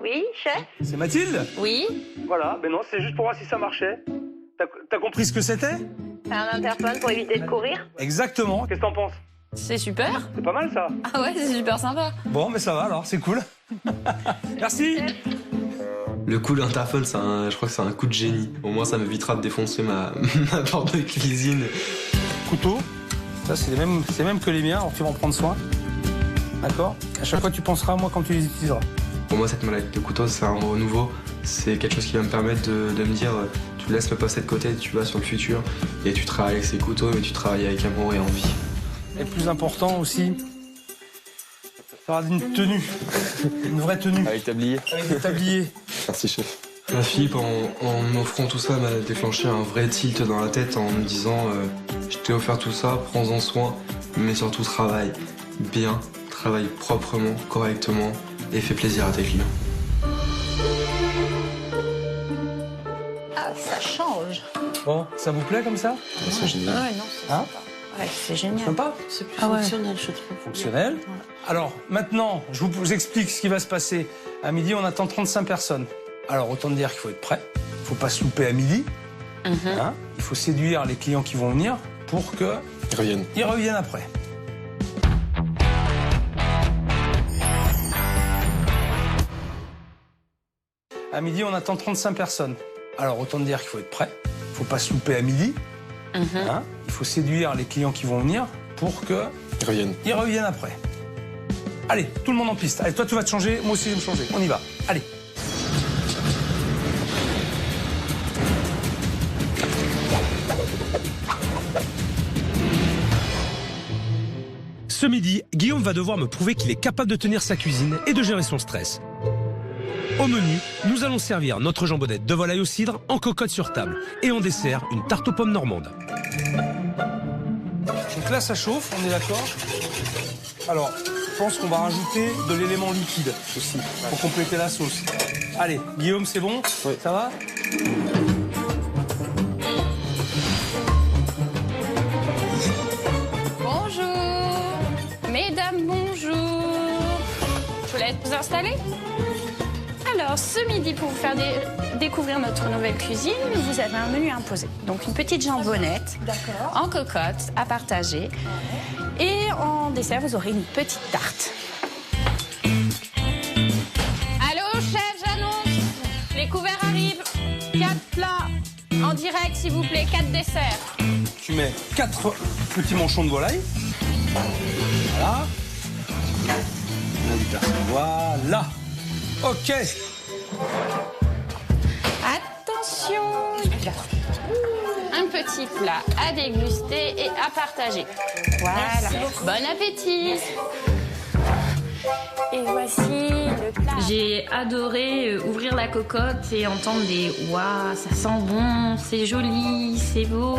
Oui, chef? C'est Mathilde? Oui? Voilà, ben non, c'est juste pour voir si ça marchait. T'as compris ce que c'était? T'as un interphone pour éviter de courir? Exactement. Qu'est-ce que t'en penses? C'est super. C'est pas mal ça. Ah ouais, c'est super sympa. Bon, mais ça va alors, c'est cool. Merci. Le coup d'interphone, je crois que c'est un coup de génie. Au moins, ça m'évitera de défoncer ma porte de cuisine. Couteau. Ça, c'est les mêmes que les miens, alors tu vas en prendre soin. D'accord? À chaque fois, tu penseras à moi quand tu les utiliseras. Pour moi, cette mallette de couteau, c'est un renouveau. C'est quelque chose qui va me permettre de me dire tu laisses le passé de côté, tu vas sur le futur et tu travailles avec ces couteaux, mais tu travailles avec amour et envie. Et plus important aussi, ça aura une tenue. Une vraie tenue. Avec tablier. Avec des tabliers. Merci, chef. Ma fille, en m'offrant tout ça, m'a déclenché un vrai tilt dans la tête en me disant je t'ai offert tout ça, prends-en soin, mais surtout travaille bien, travaille proprement, correctement et fais plaisir à tes clients. Ah, ça change. Bon, ça vous plaît comme ça? C'est génial. Ouais, non, c'est Hein? sympa. Ouais, c'est génial. Sympa? C'est plus Ah ouais. fonctionnel, je trouve. Fonctionnel. Alors, maintenant, je vous explique ce qui va se passer. À midi, on attend 35 personnes. Alors, autant dire qu'il faut être prêt. Il ne faut pas se louper à midi. Hein? Il faut séduire les clients qui vont venir pour qu'ils reviennent après. À midi, on attend 35 personnes. Alors, autant dire qu'il faut être prêt. Il ne faut pas se louper à midi. Hein? Il faut séduire les clients qui vont venir pour qu'ils reviennent après. Allez, tout le monde en piste. Allez, toi, tu vas te changer. Moi aussi, je vais me changer. On y va. Allez. Ce midi, Guillaume va devoir me prouver qu'il est capable de tenir sa cuisine et de gérer son stress. Au menu, nous allons servir notre jambonnette de volaille au cidre en cocotte sur table et en dessert, une tarte aux pommes normande. Donc là, ça chauffe, on est d'accord. Alors, je pense qu'on va rajouter de l'élément liquide aussi pour compléter la sauce. Allez, Guillaume, c'est bon? Oui. Ça va? Bonjour. Mesdames, bonjour. Je vous laisse vous installer? Alors, ce midi, pour vous faire découvrir notre nouvelle cuisine, vous avez un menu imposé. Donc, une petite jambonnette en cocotte à partager. Et en dessert, vous aurez une petite tarte. Allô, chef, j'annonce. Les couverts arrivent. 4 plats en direct, s'il vous plaît. 4 desserts. Tu mets 4 petits manchons de volaille. Voilà. Voilà. Ok. Attention. Un petit plat à déguster et à partager. Voilà. Bon appétit. Et voici le plat. J'ai adoré ouvrir la cocotte et entendre des « Waouh, ça sent bon, c'est joli, c'est beau ».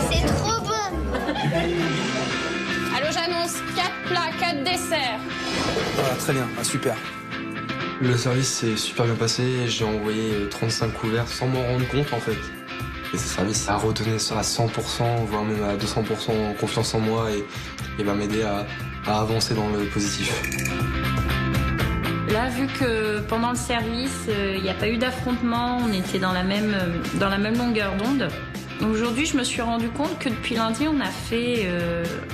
C'est trop bon. Allô, j'annonce 4 plats, 4 desserts. Voilà, très bien. Ah, super. Le service s'est super bien passé. J'ai envoyé 35 couverts sans m'en rendre compte en fait. Et ce service a redonné ça à 100%, voire même à 200% confiance en moi et va m'aider à avancer dans le positif. Là, vu que pendant le service, il n'y a pas eu d'affrontement, on était dans la même longueur d'onde. Aujourd'hui, je me suis rendu compte que depuis lundi, on a fait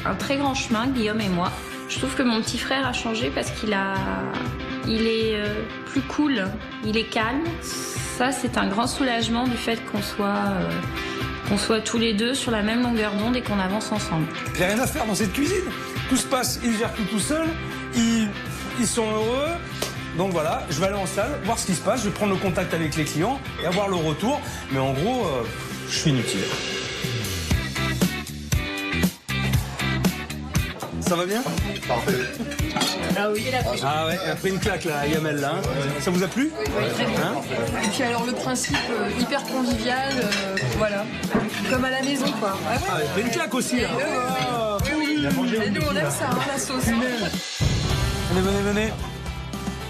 un très grand chemin, Guillaume et moi. Je trouve que mon petit frère a changé parce qu'il est plus cool, il est calme. Ça, c'est un grand soulagement du fait qu'on soit tous les deux sur la même longueur d'onde et qu'on avance ensemble. J'ai rien à faire dans cette cuisine. Tout se passe, ils gèrent tout seuls, ils sont heureux. Donc voilà, je vais aller en salle, voir ce qui se passe, je vais prendre le contact avec les clients et avoir le retour. Mais en gros, je suis inutile. Ça va bien? Parfait. Ah oui, il a pris. Ah ouais, elle a pris une claque là, Yamel là. Hein. Ça vous a plu? Oui, très bien. Et puis alors le principe hyper convivial, voilà. Comme à la maison quoi. Ah, ouais. Ah, elle a pris une claque aussi là. Et nous on aime ça, hein, la sauce. Venez.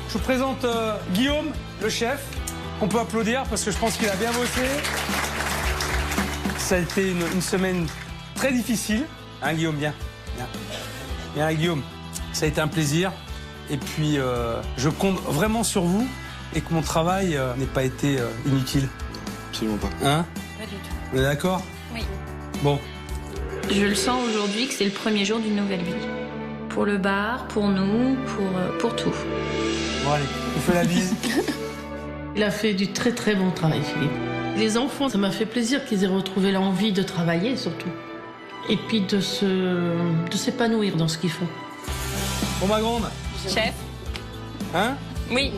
Je vous présente Guillaume, le chef. On peut applaudir parce que je pense qu'il a bien bossé. Ça a été une semaine très difficile. Hein Guillaume, bien. Bien Guillaume, ça a été un plaisir. Et puis je compte vraiment sur vous et que mon travail n'ait pas été inutile. Absolument pas. Hein? Pas du tout. Vous êtes d'accord? Oui. Bon. Je le sens aujourd'hui que c'est le premier jour d'une nouvelle vie. Pour le bar, pour nous, pour tout. Bon allez, je vous fais la bise. Il a fait du très très bon travail, Philippe. Les enfants, ça m'a fait plaisir qu'ils aient retrouvé l'envie de travailler surtout. Et puis de s'épanouir dans ce qu'ils font. Bon ma grande. Chef? Hein? Oui,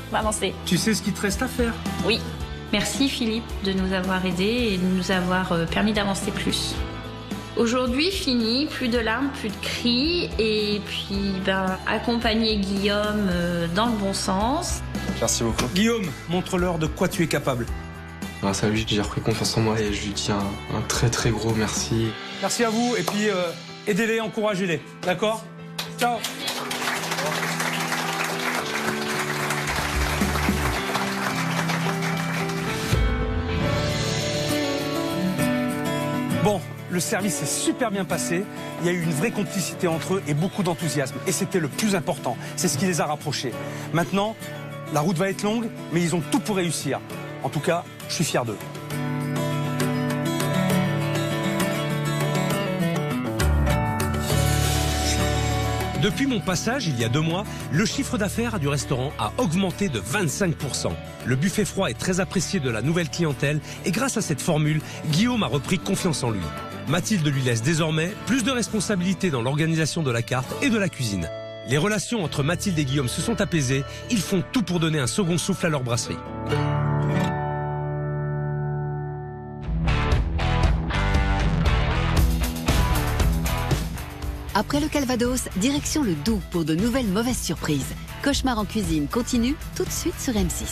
on va avancer. Tu sais ce qu'il te reste à faire? Oui. Merci Philippe de nous avoir aidés et de nous avoir permis d'avancer plus. Aujourd'hui, fini, plus de larmes, plus de cris et puis accompagner Guillaume dans le bon sens. Merci beaucoup. Guillaume, montre-leur de quoi tu es capable. Grâce à lui, j'ai repris confiance en moi et je lui dis un très très gros merci. Merci à vous et puis aidez-les, encouragez-les. D'accord? Ciao. Bon, le service s'est super bien passé. Il y a eu une vraie complicité entre eux et beaucoup d'enthousiasme. Et c'était le plus important. C'est ce qui les a rapprochés. Maintenant, la route va être longue, mais ils ont tout pour réussir. En tout cas, je suis fier d'eux. Depuis mon passage, il y a 2 mois, le chiffre d'affaires du restaurant a augmenté de 25%. Le buffet froid est très apprécié de la nouvelle clientèle et grâce à cette formule, Guillaume a repris confiance en lui. Mathilde lui laisse désormais plus de responsabilités dans l'organisation de la carte et de la cuisine. Les relations entre Mathilde et Guillaume se sont apaisées, ils font tout pour donner un second souffle à leur brasserie. Après le Calvados, direction le Doubs pour de nouvelles mauvaises surprises. Cauchemar en cuisine continue tout de suite sur M6.